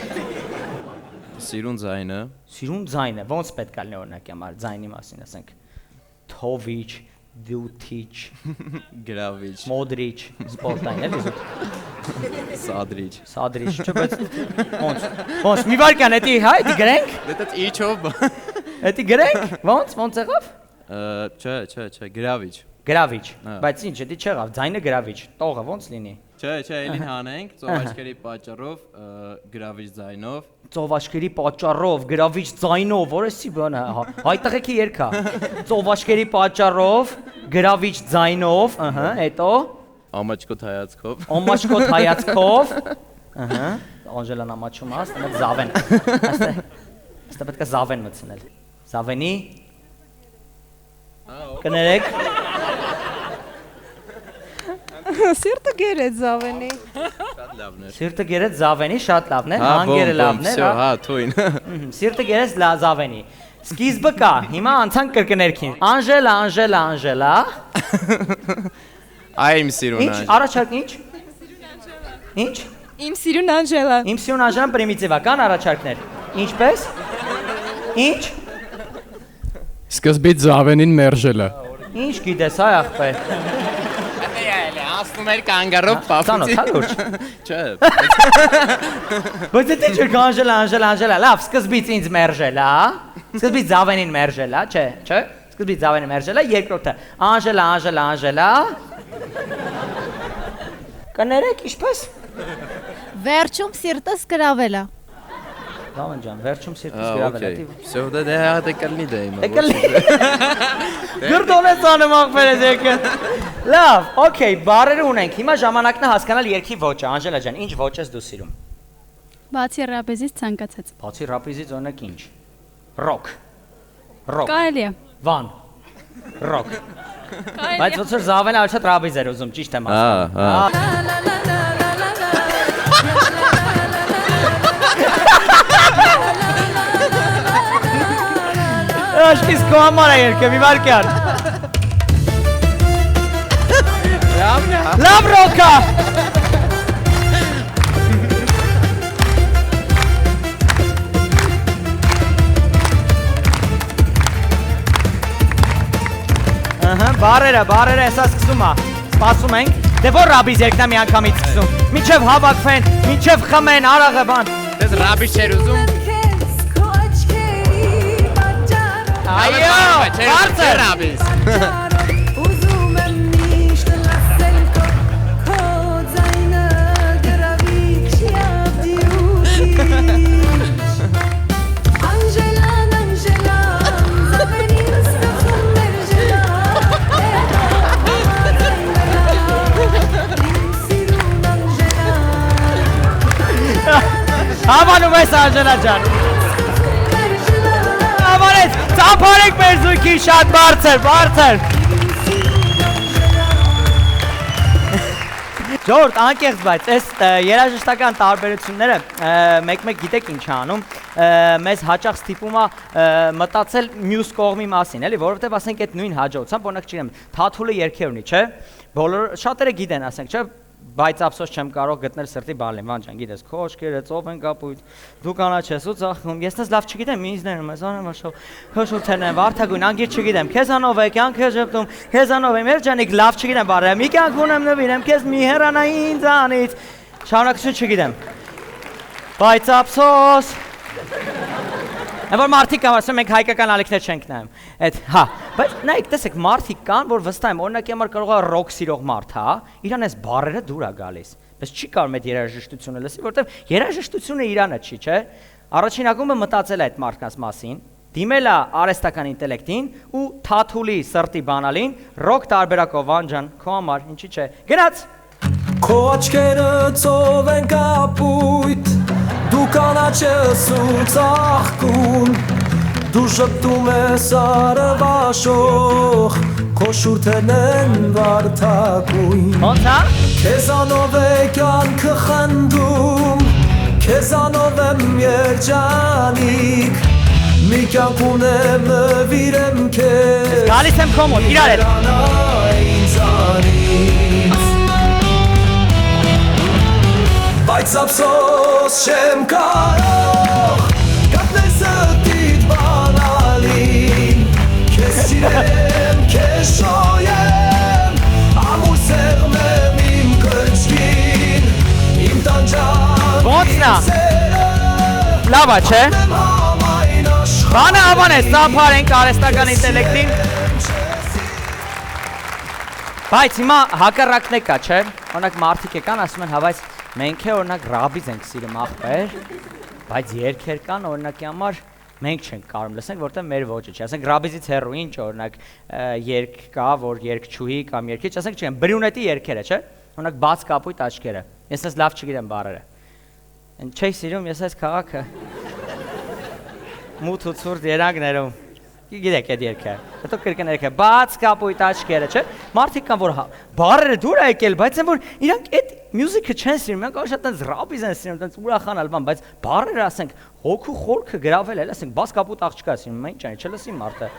Սիրուն ձայնը։ Սիրուն ձայնը, ոնց պետք է լինի օրինակի համար ձայնի մասին ասենք։ Թովիչ, դյութիչ, Գրավիչ, մոդրիչ, սպորտային, էլի զուտ։ Սադրիչ, չէ, բայց ոնց մի վարքան էդի, հա, էդի գրենք։ Դա իջով։ Էդի գրենք, ոնց եղավ։ Չէ, գրավիչ։ Գրավիչ, բայց ինչ, էդի չեղավ, ձայնը գրավիչ, տողը ոնց լինի։ Չէ, էլին հանենք, ծովաչկերի պատճառով, գրավիչ ձայնով։ Ծովաչկերի պատճառով, գրավիչ ձայնով, որեսի բան է, հայտեղեքի երգա։ Ծովաչկերի պատճառով, գրավիչ ձայնով, հետո Ամաչկոտ հայացքով։ Ամաչկոտ հայացքով, Անժելան ամաչում է, աստ Զավեն։ Աստե պետք է Զավեն մտցնել։ Զավենի։ Կներեք։ Սիրտը գերեց Զավենի։ Շատ լավն է։ Սիրտը գերեց Զավենի, շատ լավն է, հանգերը լավն է։ Հա, թույն։ Սիրտը գերեց Զավենի։ Սկիզբը կա, հիմա անցանք կրկներքին։ Անժելա։ Այ իմ սիրուն Ինչ, առաջարկ ինչ։ Ինչ։ Իմ սիրուն Անժելան։ Իմ սիրուն Անժելան պրիմիտիվական առաջարկներ։ Ինչպես։ Ինչ։ Սկզբից Զավենին մերժելը։ Ինչ գիտես, այ ախպեր։ Ասում էր կանգարով պապուծի։ Ցանոթ, հա լուրջ։ Չէ։ Բայց դե չէ Անժելա, լավ, սկզբից ինձ մերժելա, սկզբից Զավենին մերժելա, չէ։ Սկզբից Զավենին մերժելա, երկրորդը Անժելա։ Կներեք, ինչպես։ Վերջում սիրտս գրավելա։ Զավեն ջան, վերջում սիրտս գրավելա։ Всё, դե հա կլինի դե իմը։ Գրդոնես անում ախպեր ես եկը։ Լավ, օքեյ, բարերը ունենք, հիմա ժամանակն է հասկանալ երգի ոճը, Անժելա ջան, ինչ ոճ ես դու սիրում։ Բացի ռապեզից ցանկացած։ Բացի ռապիզից օրինակ ինչ։ Ռոք։ Կարելի է։ Վան։ Ռոք։ Բայց ոնց որ Զավենը ավելի շատ ռապիզ էր ուզում, ճիշտ եմ ասում։ Հա։ Աշկիս քո համար է երգը, մի վարքյան։ Լավ ռոքա։ Բարերը, հեսա սկսում է, սպասում ենք, դե որ ռաբիզ երկնա մի անգամից սկսում, մինչև հավակվեն, մինչև խմեն, արաղը բան։ Դες ռաբիզ չեր ուզում։ Այո, բարձր ռաբիզ։ Հավանում ես Անժելա ջան։ Հավանեց, ծափարեք մեր զույգի շատ բարձր։ Ժողովուրդ, անկեղծ բայց, այս երաժշտական տարբերությունները մեկ-մեկ գիտեք ինչ է անում, մեզ հաճախ ստիպում է մտածել մյուս կողմի մասին, էլի, որովհետև ասենք այդ նույն հաջողությամբ, օրինակ չգիտեմ, Թաթուլը երգեր ունի, չէ՞։ Բոլոր շատերը գիտեն, ասենք, չէ՞, բայց ափսոս չեմ կարող գտնել սրտի բանալին, Վանջան, գիտես, քո օջքերը ծով են կապույտ, դու կանաչես ու ծախում, ես նես լավ չգիտեմ, ինձներում ես, անեմ աշով, քո շուրթերն են, վարդագույն, անգիր չգիտեմ, քեզանով է, կյանք է ժպտում, քեզանով եմ, երջանիկ, լավ չգիտեմ, բարը, մի կյանք ունեմ նվիրեմ, քեզ մի հեռանայի ինձանից, շարունակություն չգիտեմ, բայց ափսոս Որ մարդիկ կան, ասում մենք հայկական ալիքներ չենք նայում։ Այդ, հա, բայց նայեք, տեսեք, մարդիկ կան, որ վստահ եմ, օրինակի համար կարող է ռոք սիրող մարդ, հա, իրան այս բառերը դուր է գալիս։ Բայց չի կարող այդ երաժշտությունը լսի, որովհետև երաժշտությունը իրանը չի, չէ։ Առաջին ակումբը մտածել է այդ մարդկանց մասին, դիմել է արհեստական ինտելեկտին ու թաթուլի սրտի բանալին, ռոք տարբերակով Վանջան, քո համար, ինչի՞ չէ։ Գնաց։ Քո աչքերը ծով են կապույտ, դու կանաչես ու ծաղկուն, դու ժպտում ես արևաշող, քո շուրթերն են վարդագույն։ Ոնց է։ Քեզանով է կյանքը խնդում, քեզանով եմ երջանիկ, մի կյանք ունեմ նվիրեմ քեզ, գալիս եմ քո մոտ, իրար հետ։ Բայց ափսոս չեմ կարող գտնել սրտիդ բանալին, քեզ սիրեմ, քեզ շոյեմ, ամուր սեղմեմ իմ կրճկին, իմ տանջան, Ոնցն է։ Լավ է, չէ։ Բանը հավանես, ծափարենք արհեստական ինտելեկտին։ Բայց հիմա հակառակն է կա, չէ։ Օրինակ մարդիկ եկան, ասում են, հա, բայց մենք է օրինակ ռաբիզ ենք սիրում ախպեր, բայց երգեր կան օրինակի համար մենք չենք կարող լսենք, որտեղ մեր ոճը չի։ Ասենք ռաբիզից հեռու ինչ օրինակ երգ կա, որ երգչուհի կամ երգիչ, ասենք չեմ, բրյունետի երգերը, չէ։ Օրինակ բաց կապույտ աչքերը։ Ես ես լավ չգիտեմ բառերը։ Են չի սիրում ես այս քաղաքը։ Մութ ու ցուրտ երանգներում։ Գիտեք այդ երգը։ Հետո կրկներքը բաց կապույտ աչքերը, չէ՞։ Մարդիկ կան որ բառերը դուր է եկել, բայց են որ իրանք այդ մյուզիկը չեն սիրում, իրանք շատ այնց ռաբիզ են սիրում, այնց ուրախանալ բան, բայց բառերը ասենք հոգու խորքը գրավել էլ, ասենք բաց կապույտ աղջկա սիրում, ինչ այն չլսի մարդը։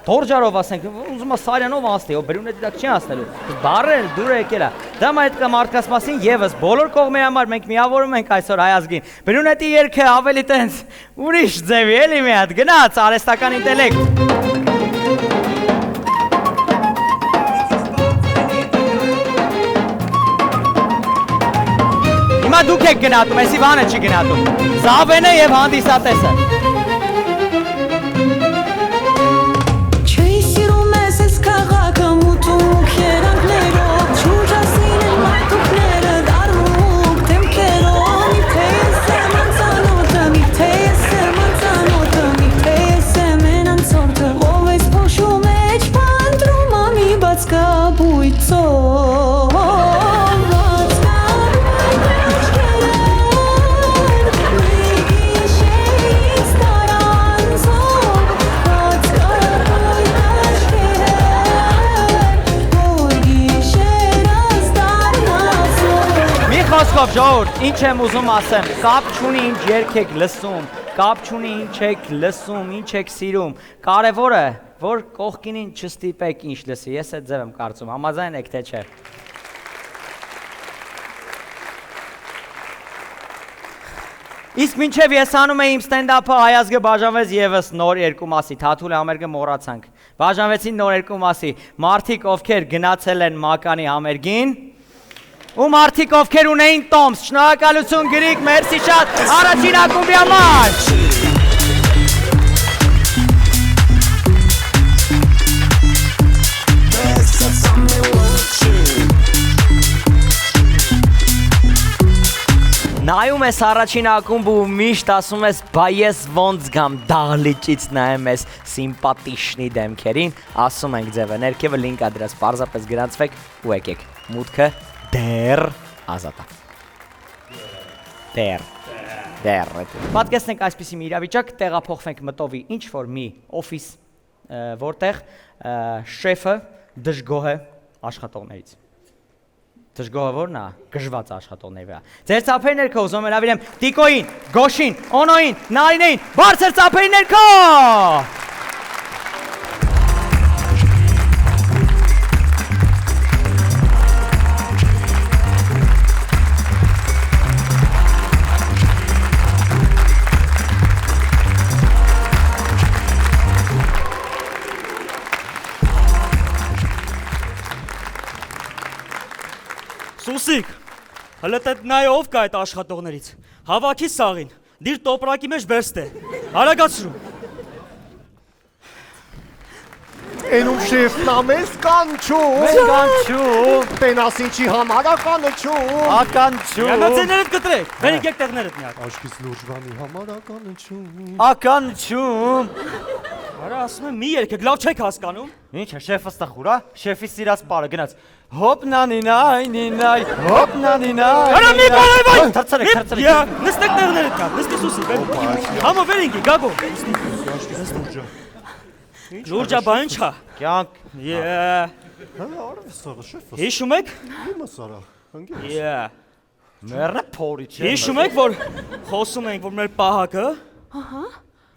Դորջարով ասենք, ուզում է Սարյանով անցնի, ո բրյունետի տակ չի անցնելու։ Բառերը դուր է եկել է։ Դա այդ մարդկանց մասին եւս բոլոր կողմերի համար մենք միավորում ենք այսօր հայազգին։ Բրյունետի երգը ավելի տենց ուրիշ ձևի էլի մի հատ գնաց արհեստական ինտելեկտ։ Հիմա դուք եք գնահատում, էսի բանը չի գնահատում։ Զավենը եւ հանդիսատեսը։ Խոսքով ժողովուրդ, ինչ եմ ուզում ասեմ, կապ չունի ինչ երգ եք լսում, կապ չունի ինչ եք լսում, ինչ եք սիրում, կարևորը, որ կողքինին չստիպեք ինչ լսի, ես այդ ձև եմ կարծում, համաձայն եք թե չէ։ Իսկ մինչև ես անում եմ իմ ստենդափը հայազգը բաժանվեց եւս նոր երկու մասի, Թաթուլի համերգը մոռացանք, բաժանվեցին նոր երկու մասի, մարդիկ ովքեր գնացել են Մականի համերգին, ու մարդիկ ովքեր ունեին տոմս, շնորհակալություն գրիկ, մերսի շատ, առաջին ակումբի համար։ Նայում ես առաջին ակումբ ու միշտ ասում ես, բա ես ոնց գամ դահլիճից նայեմ ես սիմպատիշնի դեմքերին, ասում ենք ձևը, ներքևը լինք ա դրած, պարզապես գրանցվեք ու եկեք, մուտքը դեր ազատ է։ Դեր։ Պատկերացնենք այսպիսի մի իրավիճակ, տեղափոխվենք մտովի ինչ-որ մի օֆիս, որտեղ շեֆը դժգոհ է աշխատողներից։ Դժգոհը որն է, գժված աշխատողների վրա։ Ձեր ծափերի ներքո ուզում եմ հրավիրեմ Տիկոին, Գոշին, Օնոյին, Նարինեին, բարձր ծափերի ներքո։ Սուսիկ, հլը տետ նայ ով կա այդ աշխատողներից, հավաքի սաղին, դիր տոպրակի մեջ բերստ է, հարագացրու։ Էնում շեֆն ամես կանչում, տենասինչի համար ականչում, Յանացեներըտ կտրեք, վերինք եկ տեղներըտ միակ։ Աշկիս լուրջվանի համար ականչում, Ականչում։ Արա ասում եմ մի երկեք, լավ չեք հասկանում։ Ինչ է, շեֆը ստախուր, շեֆի սիրած պարը գնաց, հոպ նանինայ, նինայ, հոպ նանինայ, Արա մի բարև այ, թրցրեք, նստեք տեղներըտ կա, նստի Սուսիկ, համո վերինքի, գագո։ Լուրջա բա ինչա։ կյանք, Հիշում եք։ մերնը փորի չէ։ Հիշում եք, որ խոսում ենք, որ մեր պահակը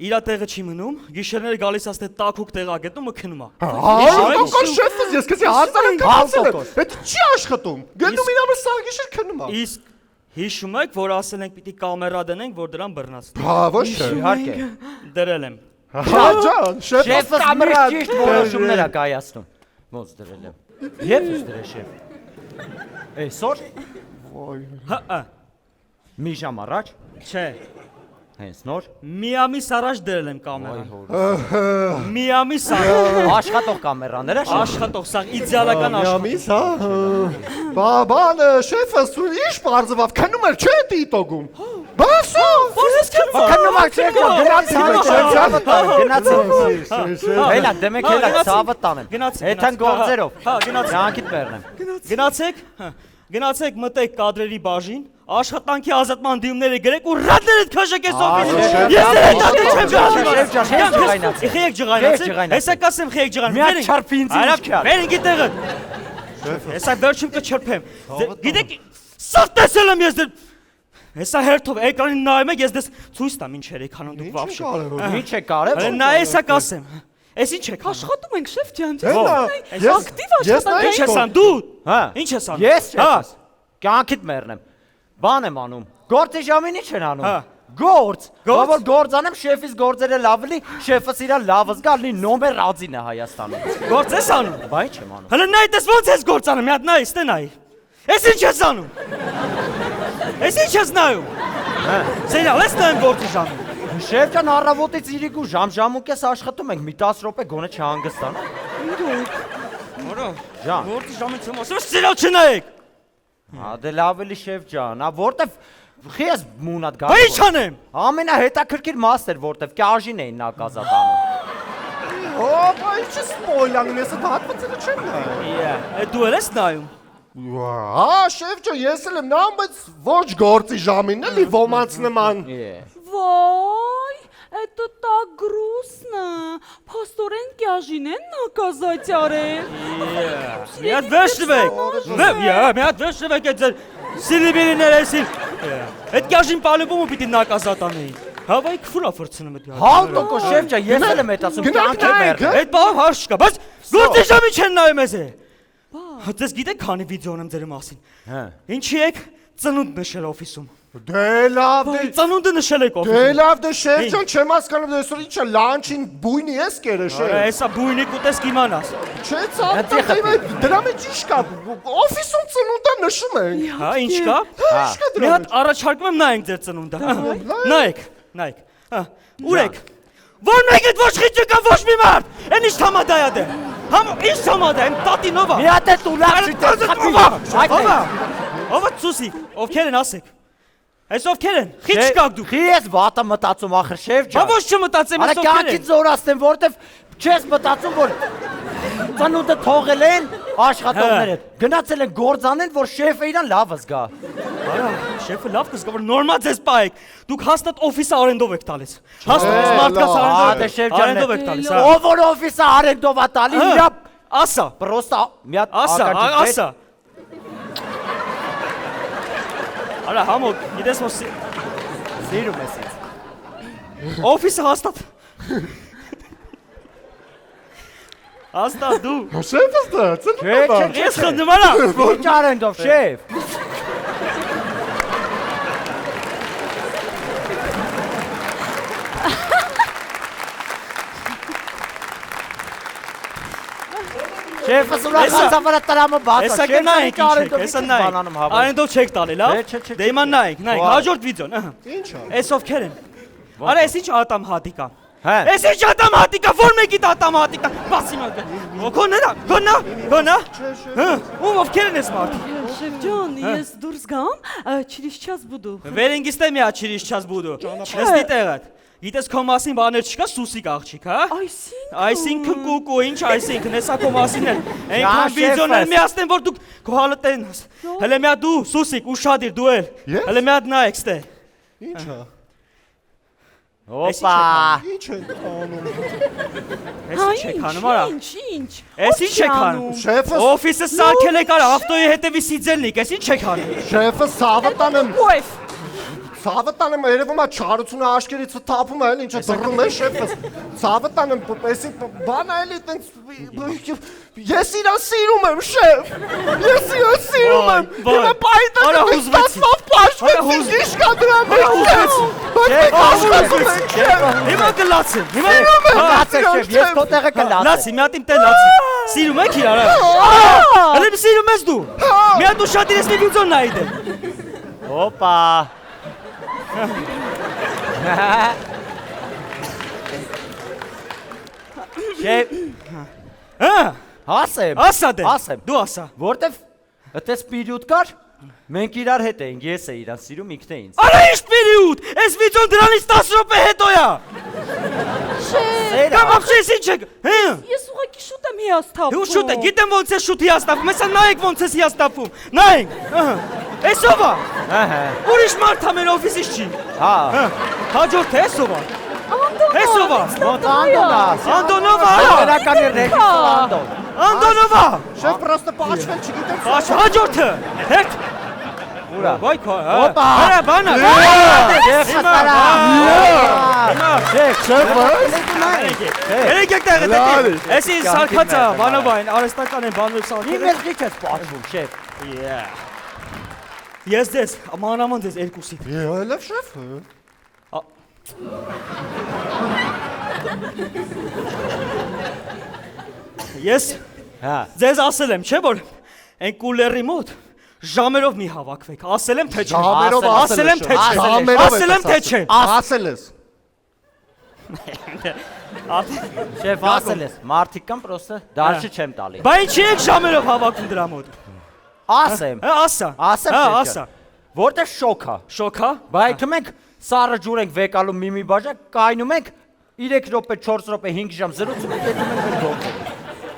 իրա տեղը չի մնում, գիշերները գալիս աստ է տաքուկ տեղ ագետնում ու քնում է։ Հակոկոր շեֆս ես քեզի հազար անգամ ասել եմ, հետ չի աշխատում, գնում իրավը սաղ գիշեր քնում է։ Իսկ հիշում եք, որ ասել ենք պիտի կամերա դնենք, որ դրան բռնացնենք։ Հա, ոչ չէ։ Իհարկե։ Դրել եմ։ Ջան, Շեֆը միշտ ճիշտ որոշումներ է կայացնում։ Ոնց դրել եմ։ Եվ ես դրել շեֆ։ Այսօր Հա, մի ժամ առաջ, չէ։ հենց նոր, Մի ամիս առաջ դրել եմ կամերան։ Մի ամիս առաջ։ աշխատող կամերաները շեֆ։ Աշխատող, սա իդեալական աշխատող։ Միամիս, հա։ Բան, շեֆս ինչ բարձվավ, քնում էր չէ տիտոգում։ Բասո։ Ո՞րս քնում։ Քնում եք շեֆ, գնացի։ Հելա, դեմեք հելա, ցավը տանեմ։ Էթան գործերով։ Հա, գնացեք։ Կյանքիդ բեռնեմ։ Գնացեք, գնացեք մտեք կադրերի բաժին, աշխատանքի ազատման դիմները գրեք ու ռադներդ քաշեք այս օֆիսին։ Ես դեռ չեմ ջղայնացել։ Խեք ջղայնացել։ Հեսա կասեմ խեք ջղայնացել։ Միակ չարփի ինձ ինչքա։ Վերինքի տեղը։ Հեսա վերջում կչրփեմ։ Գիտեք, սավ տեսել եմ ես դեռ։ Հեսա հերթով էկրանին նայում եք, ես դες ցույց տամ ինչ եք անում դուք վաբշե։ Ինչ է կարևոր։ Նայ հեսա կասեմ։ Էս ինչ եք Աշխատում ենք շեֆ ջան։ ակտիվ աշխատանք։ Ինչ ես անում դու։ Հա։ Ինչ ես անում։ Ես չես։ Կյանքիդ մեռնեմ։ Բան եմ անում։ Գործի ժամին ինչ են անում։ Գործ։ Որ գործ անեմ, շեֆից գործերը լավ լի, շեֆս իրա լավ զգալի նոմեր ռազին է Հայաստանում։ Գործ ես անում։ Բա ինչ եմ անում։ Հələ նայ դες ոնց ես գործ անում, մի հատ նայ, ստե նայ։ Էս ինչ ես անում։ Էս ինչ ես նայում։ Սերիալ ես նայում գործի ժամին։ Շեֆ ջան, առավոտից իրիկու ժամ-ժամուկ ես աշխատում ենք, մի 10 րոպե գոնե չհանգստանա։ Որա։ Ջան։ Գործի ժամին չեմ ասում, սերիալ չնայեք։ Հա դե լավ էլի շեֆ ջան, հա որտեվ խես մունատ գա։ Բա ինչ անեմ։ Ամենահետաքրքիր մասն էր, որտեվ կաժին էին նակազատ անում։ Օ, բա ինչ սպոյլանում, ես այդ հատվածը չեմ նայում։ Դու ես նայում։ Հա, շեֆ ջան, ես էլ եմ նայում, բայց ոչ գործի ժամին, էլի ոմանց նման։ Вай, это так грустно. Пасторեն կյաժինեն նակազած արել։ Մի հատ վերջնվեք։ Մի հատ վերջնվեք այդ ձեր սիլիբիրիներ էսին։ Այդ կյաժին պալուբումը պիտի նակազատ անեին։ Հավայ քֆուրա ֆրցնում այդ։ Հա տոկո շեֆ ջան, ես էլ եմ այդ ասում, կյանք է մեռ։ Այդ բավ հարց չկա, բայց գործի ժամին չեն նայում էս է։ Դες գիտեք քանի վիդեո ունեմ ձեր մասին։ Հա։ Ինչի եք ծնունդ նշել օֆիսում։ Դե լավ, դե ծնունդը նշել եք օֆիսում։ Դե լավ, դե շեֆ ջան, չեմ հասկանում, դե այսօր ինչա լանչին բույնի ես կերը շեֆ։ Հեսա բույնի կուտես կիմանաս։ Չէ, ցավ, դրա մեջ ինչ կա։ Օֆիսում ծնունդը նշում են։ Հա, ինչ կա։ Մի հատ առաջարկում եմ նայենք ձեր ծնունդը։ Նայեք, նայեք։ Հա, ուր եք։ Որ մեկդ ոչ խիճը կա ոչ մի մարդ։ Էն ինչ համադայա դե։ Համ ինչ համադայ, եմ տատինովա։ Մի հատ է տուլակ չտես։ Ո՞վ ցուսիկ, ովքեր են ասեք։ Այս ովքեր են։ Խիճ կաք դուք։ Խի ես վատը մտածում ախր շեֆ ջան։ Բա ոչ չմտածեմ, այս ովքեր են։ Արա կյանքից զորացնեմ, որտեվ չես մտածում, որ ծնունդը թողել են աշխատողները։ Գնացել են գործ անեն, որ շեֆը իրան լավ զգա։ Արա, շեֆը լավ կզգա, որ նորմալ ձեզ պահեք։ Դուք հաստատ օֆիսը արենդով եք տալիս։ Հաստատ մարդկաց արենդով եք տալիս։ Ով որ օֆիսը արենդով է տալի, իրա ասա, պրոստա մի հատ ասա։ Արա համո, գիտես որ սիրում ես ինձ։ Օֆիսը հաստատ։ Հաստատ դու։ Շեֆս դա, ծնվում է։ Ես խնդրում արա։ Ինչ արենդով շեֆ։ Շեֆը ուրախացավ վրա տրամը բաց։ Հեսա կնայինք հեսա նայինք։ Արենդով չեք տալել, հա։ Դե հիմա նայինք, հաջորդ վիդեոն, ահա։ Ի՞նչա։ Էս ովքեր են։ Արա էս ինչ ատամ հատիկա։ Էս ինչ ատամ հատիկա, որ մեկի ատամ հատիկա։ Բասի մա։ Գոնա։ Ում ովքեր են էս մարդիկ։ Шеф Джон, ես դուրս գամ, через час буду։ Վերենգիստե միա через час буду։ Նստի տեղդ։ Գիտես քո մասին բաներ չկա, սուսիկ աղջիկ, հա։ Այսինքն կուկու, ինչ այսինքն, հեսա քո մասին էլ։ Այնքան վիդեոներ միացնեն, որ դուք քո հալը տենաս։ Հələ միա դու, սուսիկ, ուշադիր դու էլ։ Հələ միա նայեք ստե։ Ինչա։ Օպա։ Ինչ է անում։ Էս ինչ անում, արա։ Ինչ։ Էս ինչ եք անում։ Շեֆը Օֆիսը սարքել եք, արա, ավտոյի հետևի սիձելնիկ, էս ինչ եք անում։ Շեֆը սավը տանեմ։ Սավը տանեմ, երևում է չարությունը աշկերից թափում է, էլ ինչը դռնում է շեֆս։ Սավը տանեմ, էսի բան է էլի տենց ես իրան սիրում եմ, շեֆ։ Ես իրան սիրում եմ։ Հիմա պայտակը ստացվավ պաշտվեցին, ինչ կա դրա մեջ։ Հիմա կլացեմ, հիմա Լացեք շեֆ, ես քո տեղը կլացեմ։ լացի, մի հատ իմ տեղ լացի։ Սիրում եք իրար։ Հələ սիրում ես դու։ Մի հատ ուշադիր ես մի վիդեո նայի դե։ Օպա։ Շեֆ, ասեմ։ Ասա դե։ Ասեմ։ Դու ասա։ Որտեվ այդպես պիրյուտ կար, մենք իրար հետ էինք, ես է իրան սիրում, ինքն է ինձ։ Արա ինչ պիրիուտ, այս վիդեոն դրանից 10 րոպե հետո է։ Սեր, Կամ ապշես ինչ եք։ Հե։ Ես ուղղակի շուտ եմ հիասթափում։ Դու շուտ է, գիտեմ ոնց է շուտ հիասթափում, հեսա նայեք ոնց ես հիասթափում։ Նայեք։ Էս ով է։ Ահա։ Ուրիշ մարդ է մեր օֆիսից չի։ Հա։ Հաջորդ է, էս ով է։ Էս ով է։ Անդոնովա։ Անդոնովա։ Վերականի ռեժիսոր Անդոն։ Անդոնովա։ Շեֆ պրոստը պաչվել չգիտեմ։ Բաչ հաջորդը։ Հետ։ Ուրա։ Ոյ քո։ Օպա։ Արա բանա։ Ես հասարա։ Շեֆը։ Երեք եք տեղը դեպի։ Էսի սարքած է բանովային, արհեստական են բանով սարքել։ Իմ ես դիք ես պաշվում, շեֆ։ Ես դες, մանաման դες երկուսի։ Ելև շեֆը։ Ես ձեզ ասել եմ, չէ՞ որ այն կուլերի մոտ ժամերով մի հավաքվեք։ Ասել եմ թե չէ։ Ժամերով ասել եմ թե չէ։ Ժամերով ասել եմ թե չէ։ Ասել ես։ Շեֆ ասել ես, մարդիկ կան պրոստը դարշի չեմ տալի։ Բա ինչի եք ժամերով հավաքում դրա մոտ։ Ասեմ։ Ասա։ Ասեմ Հա, թե ասա։ Որտե շոքա։ Շոքա։ Բայց մենք սառը ջուր ենք վեկալու մի բաժակ, կայնում ենք 3 րոպե, 4 րոպե, 5 ժամ զրուցում ենք, դեպի մենք դոկը։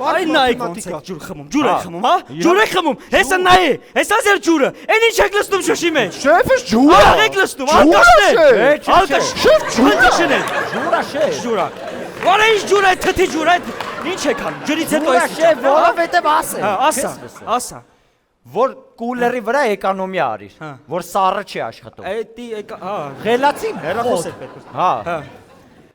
Այ նայեք ոնց է ջուր խմում, ջուր եք խմում, հա։ Ջուր եք խմում։ Հեսա նայ, հեսա ձեր ջուրը։ Էն ինչ եք լցնում շշի մեջ։ Շեֆս ջուր է։ Աղ եք լցնում, ալկաշներ։ Ալկաշ։ Շեֆ ջուր է։ Ջուրա շեֆ։ Ջուրա։ Որը ինչ ջուր է, թթի ջուր է։ Ինչ եք անում։ Ջրից հետո Ջուրա էս։ շեֆ, որովհետև ասեմ։ Ասա, ասա։ Որ կուլերի վրա էկոնոմիա արիր, որ սառը չի աշխատում։ Էդի հա։ Ղելացի Հերախոս է պետք։ Հա։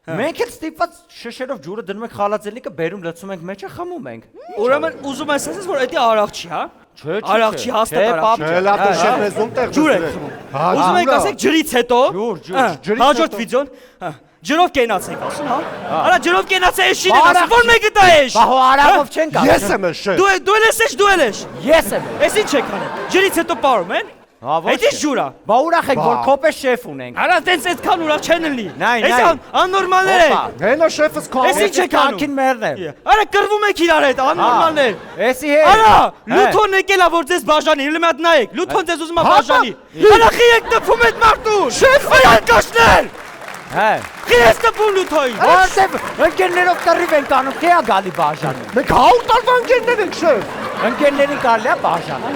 Մենք էլ ստիպված շշերով ջուրը դնում ենք խալածելիկը, բերում լցում ենք մեջը, խմում ենք։ Ուրեմն ուզում ես ասես, որ էդի արաղ չի, հա։ Չէ, Արաղ չի, հաստատ արաղ չի։ Լատը շեֆ եզում տեղ։ Ջուր եք խմում։ Ուզում եք ասեք ջրից հետո։ ջրից Հաջորդ վիդեոն։ Ջրով կենացեք ասում, հա։ Արա ջրով կենացե էշ շին ասում, որ մեկը դա էշ։ Բա հո արաղով չեն գա։ Ես եմ շեֆ։ Դու ես էշ, դու ես։ Ես եմ։ Էս ինչ եք անում։ Ջրից հետո պարում են։ Հա, ոչ։ Էդի ջուրա։ Բա ուրախ եք, որ քոպես շեֆ ունենք։ Արա տենց այդքան ուրախ չեն լինի։ Նայ, Էս աննորմալներ են։ Հենա շեֆս քո։ Էս ինչ եք անում։ Անկին մերն է։ Արա կռվում եք իրար հետ, աննորմալներ։ Էսի հետ։ Արա, լութոն եկել է որ ձեզ բաժանի, ելը մի հատ նայեք, լութոն ձեզ ուզում է բաժանի։ Արա խի եք տփում այդ մարդուն։ Շեֆ, այլկաշներ։ Հա։ Խի ես տփում լութոյին։ Որտեվ ընկերներով կռիվ են կանում, թե է գալի բաժանը։ Մենք 100 տարվա ընկերներ ենք շեֆ։ Ընկերներին կարելի է բաժանը։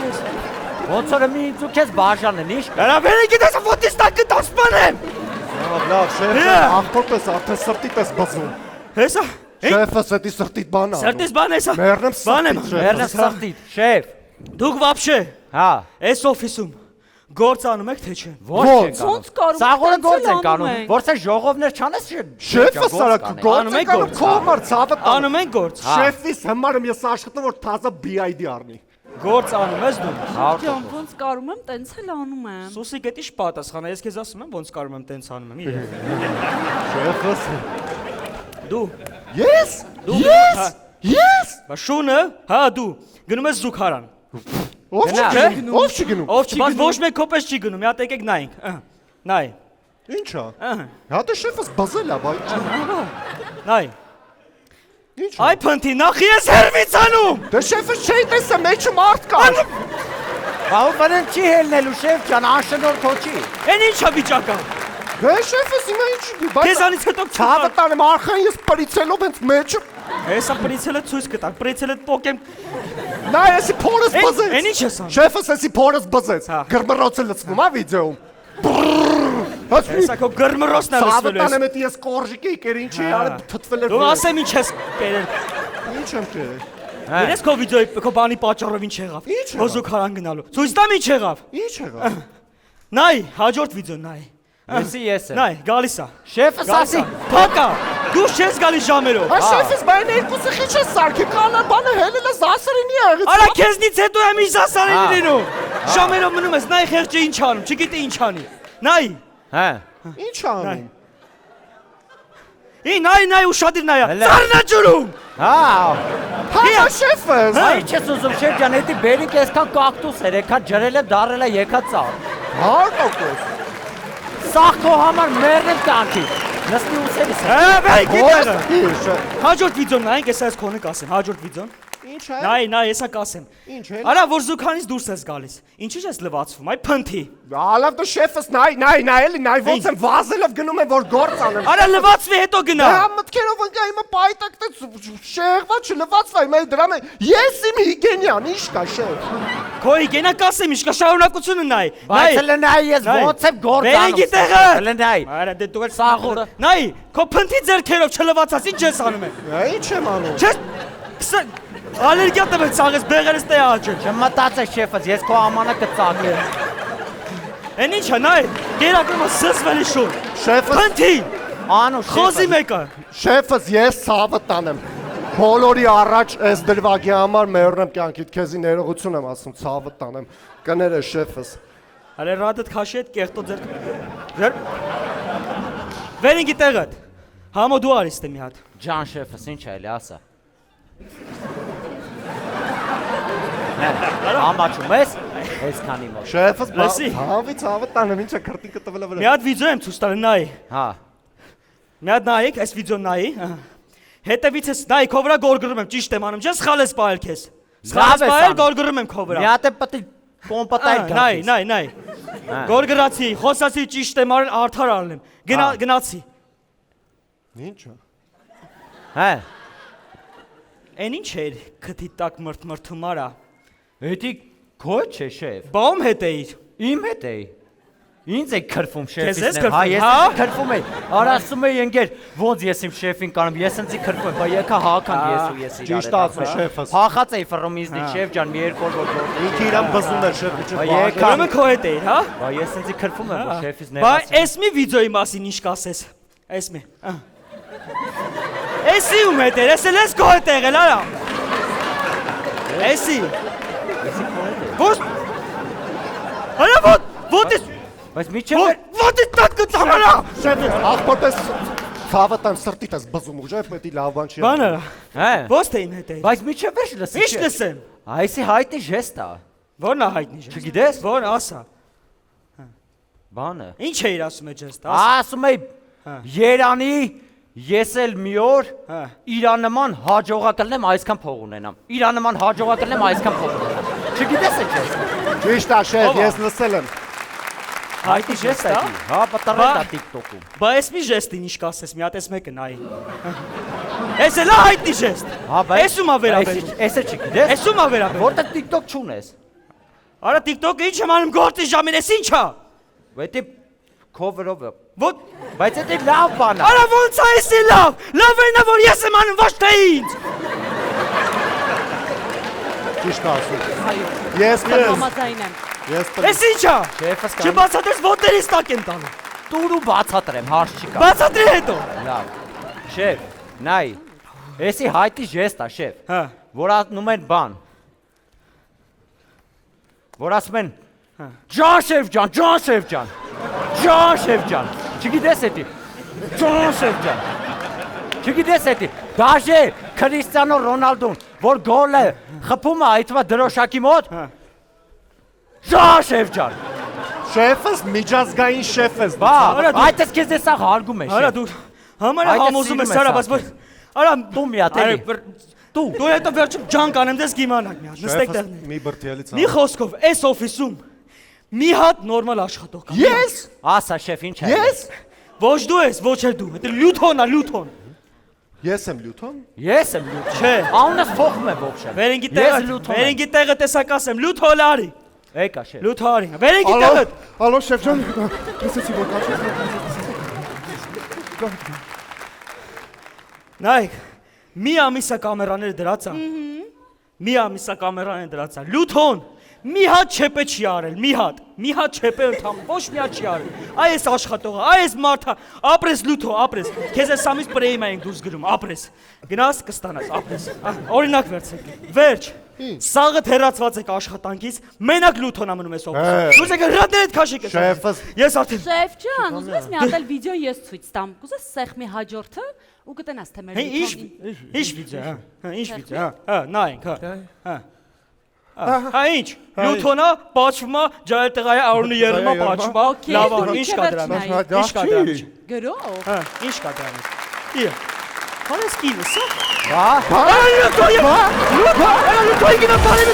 Ոնց որ մի ինձ ու քեզ բաժանն ինչ։ Արա վերեք դες ֆոտիս տակը տասպանեմ։ Լավ, շեֆը ախտոպես արդեն սրտի պես բզում։ Հեսա։ Շեֆը սրտի սրտիտ բան է։ Սրտիս բան էսա։ Մեռնեմ Բանեմ, Մերն սրտիտ, շեֆ։ Դուք вообще Հա։ այս օֆիսում գործ անում եք թե չէ։ Ո՞նց Ոնց կարում Սաղորը գործ են կանում։ Որտե ժողովներ չանես Շեֆը սարակ գործ Անում է եք կանում գործ։ կոմար ցավը տանում։ Անում են գործ։ Շեֆիս համար եմ ես աշխատում որ թազա BID առնի։ Գործ անում ես դու։ Ջան, ոնց կարում եմ, տենց էլ անում եմ։ Սուսիկ էդի պատասխանը, ես քեզ ասում եմ ոնց կարում եմ տենց անում եմ։ Շեֆս։ Դու Ես։ Ես։ Բա շունը, հա դու գնում ես զուգարան։ Ով չի գնում։ Ով չի գնում։ Ով չի, բայց ոչ մեկ կոպես չի գնում։ Մի հատ եկեք նայենք։ Նայ։ Ինչա։ Հա դե շեֆս բզել է, բայ։ Նայ։ Ինչ։ Այ փնթի նախ ես հերվից անում։ Դե շեֆը չի տեսա, մեջը մարդ կա։ Բաղու բնեն չի հելնելու շեֆ ջան, անշնոր քոչի։ Էն ինչա վիճակը։ Դե շեֆս հիմա ինչ դի, բայց քեզանից հետո ցավը տանեմ արխան ես պրիցելով հենց մեջը։ Հեսա պրիցելը ցույց կտա, պրիցելը պոկեմ։ Նա էսի փորս բզեց։ Էն ինչ ես անում։ Շեֆս էսի փորս բզեց։ Գրմռոցը լցնում է վիդեոում։ Հեսա քո գրմռոցն է լցվել։ Ցավը տանեմ էդ ես կորժիկի կեր ինչի արը թթվել էր։ Դու ասեմ ինչ ես կերել։ Ինչ եմ կերել։ Երես քո վիդեոյի քո բանի պատճառով ինչ եղավ։ Ոզուքարան գնալու։ Ցույց տամ ինչ եղավ։ Ինչ եղավ։ Նայ, հաջորդ վիդեոն նայ։ Ես եմ։ Նայ, գալիս է։ Շեֆս ասի, փակա։ Դու չես գալի ժամերով։ Հա շեֆս բան երկուսը քիչ է սարքի կանա բանը հելելը զասրինի եղից։ Արա քեզնից հետո եմ ինչ զասարինի լինում։ Ժամերով մնում ես, նայ խեղճը ինչ անում, չգիտի ինչ անի։ Նայ։ Հա։ Ինչ անում։ Նայ ուշադիր նայա։ Ծառնաճուրում։ Հա։ Հա շեֆս։ Այ չես ուզում շեֆ ջան, էդի բերիկ այսքան կակտուս էր, եկա ջրել է, դարել է, եկա ծառ։ 100%։ Սաղ քո համար մեռնել կանքի։ Նստի ուսերից։ Հա, բայ գիտեմ։ Հաջորդ վիդեոն նայենք, ես այս քոնը կասեմ, հաջորդ վիդեոն։ Ինչ է։ Նայ, հեսա կասեմ։ Ինչ է։ Արա որ զուգանից դուրս ես գալիս։ Ինչի՞ ես լվացվում, այ փնթի։ Ալավ դու շեֆս նայ էլի նայ ոնց եմ վազելով գնում եմ որ գործ անեմ։ Արա լվացվի հետո գնա։ Հա մտքերով ընկա հիմա պայտակտեց շեղված չլվացվա հիմա դրամ ես իմ հիգենյան ինչ կա շեֆ։ Քո հիգենա կասեմ ինչ կա շարունակությունը նայ։ Բայց լնայ ես ոնց եմ գործ անում։ Բերեգի տեղը։ Լնայ։ Արա դե դու էլ սաղուրը։ Նայ, քո փնթի ձեռքերով չլվացած ինչ ես անում եմ։ Ինչ եմ անում։ Չես Ալերգիա տվել ծաղես բեղերս տե աճը։ Չմտածես շեֆս, ես քո ամանակը ծաղեմ։ Էն ինչա նայ, գերակրումը սսվելի շուտ։ Շեֆս Փնթի։ Անու Խոզի մեկը։ Շեֆս ես ցավը տանեմ։ Բոլորի առաջ այս դրվագի համար մեռնեմ կյանքիդ քեզի ներողություն եմ ասում ցավը տանեմ։ Կներես շեֆս։ Արե ռադդ քաշի հետ կեղտո ձեր։ Վերինգի տեղը։ Համո դու արիս դե մի հատ։ Ջան շեֆս ինչ է էլի ասա։ Ամաչում ես, այսքանի մոտ։ Շեֆս հավի ցավը տանեմ ինչա քրտիկը տվել վրա։ Մի հատ վիդեո եմ ցույց տալու նայ։ Հա։ Մի հատ նայեք, այս վիդեոն նայի։ Հետևիցս նայ, քո վրա գորգռում եմ, ճիշտ եմ անում, չես սխալ ես պահել քեզ։ Սխալ ես պահել, գորգռում եմ քո վրա։ Մի հատ է պետք կոմպատայր գա։ Նայ։ Գորգրացի, խոսացի ճիշտ եմ արել, արդար արել եմ։ Գնացի։ Ինչա։ Հա։ Էն ինչ էր քթի տակ մրթմրթում արա։ Էդի քո չէ շեֆ։ Բա ում հետ էիր։ Իմ հետ էի։ Ինձ է քրվում Քեզ ես շեֆից։ քրվում, ես հա? քրվում եմ։ Արա ասում էի ընկեր, ոնց ես իմ շեֆին կանեմ, ես ինձ քրվում եմ, բա եկա հական ես ու ես իրար։ Ճիշտ ասում շեֆս։ Փախած էի ֆռում ինձնի շեֆ ջան, մի երկու օր որ Ինքը իրան բզում էր շեֆը Ուրեմն քո հետ էիր, հա։ Բա ես ինձ քրվում եմ, որ շեֆից Բա ներած։ էս մի վիդեոյի մասին ինչ կասես։ Էս մի։ Էսի ում հետ էր, էս էլ ես քո հետ եղել, արա։ Էսի։ Ո՞ս։ Արա ո՞տ ես։ Բայց միջև ո՞տ է տակ գտամ արա։ Շեֆս ախպոտես ցավը տան սրտիդ ես բզում ուժը պետք է լավ բան չի։ Բան արա։ Հա։ Ո՞ս թե իմ հետ էիր։ Բայց միջև վերջ լսի։ Ինչ լսեմ։ Այսի հայտնի ժեստ է։ Ո՞րն է հայտնի ժեստ։ Չգիտես։ Ո՞ր ասա։ Բանը։ Ինչ էիր ասում է ժեստ։ Ասում էի Երանի ես էլ մի օր իրանման հաջողակ լինեմ, այսքան փող ունենամ։ Իրանման հաջողակ լինեմ, այսքան փող ունենամ։ Չգիտես ինչ ես։ Ճիշտ է շեֆ, ես լսել եմ։ Հայտնի ժեստ է։ Հա, պատառել է TikTok-ում։ Բա էս մի ժեստին ինչ կասես, մի հատ էս մեկը նայի։ Էս էլ է հայտնի ժեստ։ Հա, բայց Էս ում ա վերաբերում։ Էսը չգիտես։ Էս ում ա վերաբերում։ Որտեղ TikTok չունես։ Արա TikTok-ը ինչ եմ անում գործի ժամին, էս ի՞նչ է։ Բայց cover-ով։ Ոտ Բայց դա լավ բան է։ Արա ո՞նց է էսի լավ։ Լավ է նա որ ես եմ անում, ոչ թե ինձ։ Ճիշտ ասում։ Ես համաձայն եմ։ Էս ի՞նչ է։ Շեֆս կան։ Չբացատրես ոտերից տակ եմ տալու։ Տուր ու բացատրեմ, հարց չի կա։ Բացատրի հետո։ Լավ։ Շեֆ, նայ։ Էսի հայտի ժեստ է, շեֆ։ Հա։ Որ անում են բան։ Որ ասում են Ջան շեֆ ջան, ջան շեֆ ջան։ Ջան շեֆ ջան։ Չգիտես էդի։ Ջան շեֆ ջան։ Չգիտես էդի։ Դաժե Քրիստիանո Ռոնալդուն, որ գոլը խփում է այդվա դրոշակի մոտ։ Շա շեֆ ջան։ Շեֆս միջազգային շեֆս։ Բա, այդպես քեզ էսա հարգում ես։ Արա դու համարը համոզում ես արա, բայց արա դու մի հատ էլի։ Դու հետո վերջում ջան կանեմ դες գիմանակ մի հատ նստեք դեռ։ Մի բրտիելից։ Մի խոսքով, այս օֆիսում մի հատ նորմալ աշխատող կա։ Ես։ Ասա շեֆ ինչ է։ Ես։ Ոչ դու ես, ոչ էլ դու։ Դա լյութոնա, լյութոն։ Ես եմ լյութոն։ Ես եմ լյութոն։ Չէ։ Անունս փոխում է ողջը։ Վերինգի տեղը տեսակ ասեմ, լյութոլարի։ Եկա շեֆ։ Լյութարի։ Վերինգի տեղը։ Ալո շեֆ ջան, լսեցի որ կաչես։ Նայեք, մի ամիսա կամերաները դրացա։ Մի ամիսա կամերաները դրացա։ Լյութոն։ Մի հատ չեպե չի արել, մի հատ չեպե ընդհանուր, ոչ մի հատ չի արել։ Այս աշխատողը, այս մարդը, ապրես լյութո, ապրես։ Քեզ այս ամիս պրեյմա ենք դուրս գրում, ապրես։ Գնաս կստանաս, ապրես։ Օրինակ վերցեք։ Վերջ։ Սաղը թերացված եք աշխատանքից, մենակ լյութոնա մնում ես օգուտ։ Դուք եք հրատներդ քաշեք ես։ Շեֆս։ Ես արդեն։ Շեֆ ջան, ուզում ես մի հատ էլ վիդեո ես ցույց տամ։ Կուզես սեղմի հաջորդը ու կտենաս թե մեր լյութոնին։ Ինչ վիդեո, հա, ինչ վիդեո, հա, նայենք, հա։ Հա ինչ, լյութոնա, պաչվում է, ջայտեղայի արունը երում է, պաչվում է, լավ է, ինչ կա դրա մեջ, ինչ կա դրա մեջ։ Գրով։ Հա, ինչ կա դրա մեջ։ Իա, հարես կինս, հա։ Բա։ Լյութոյի գնա բարի մի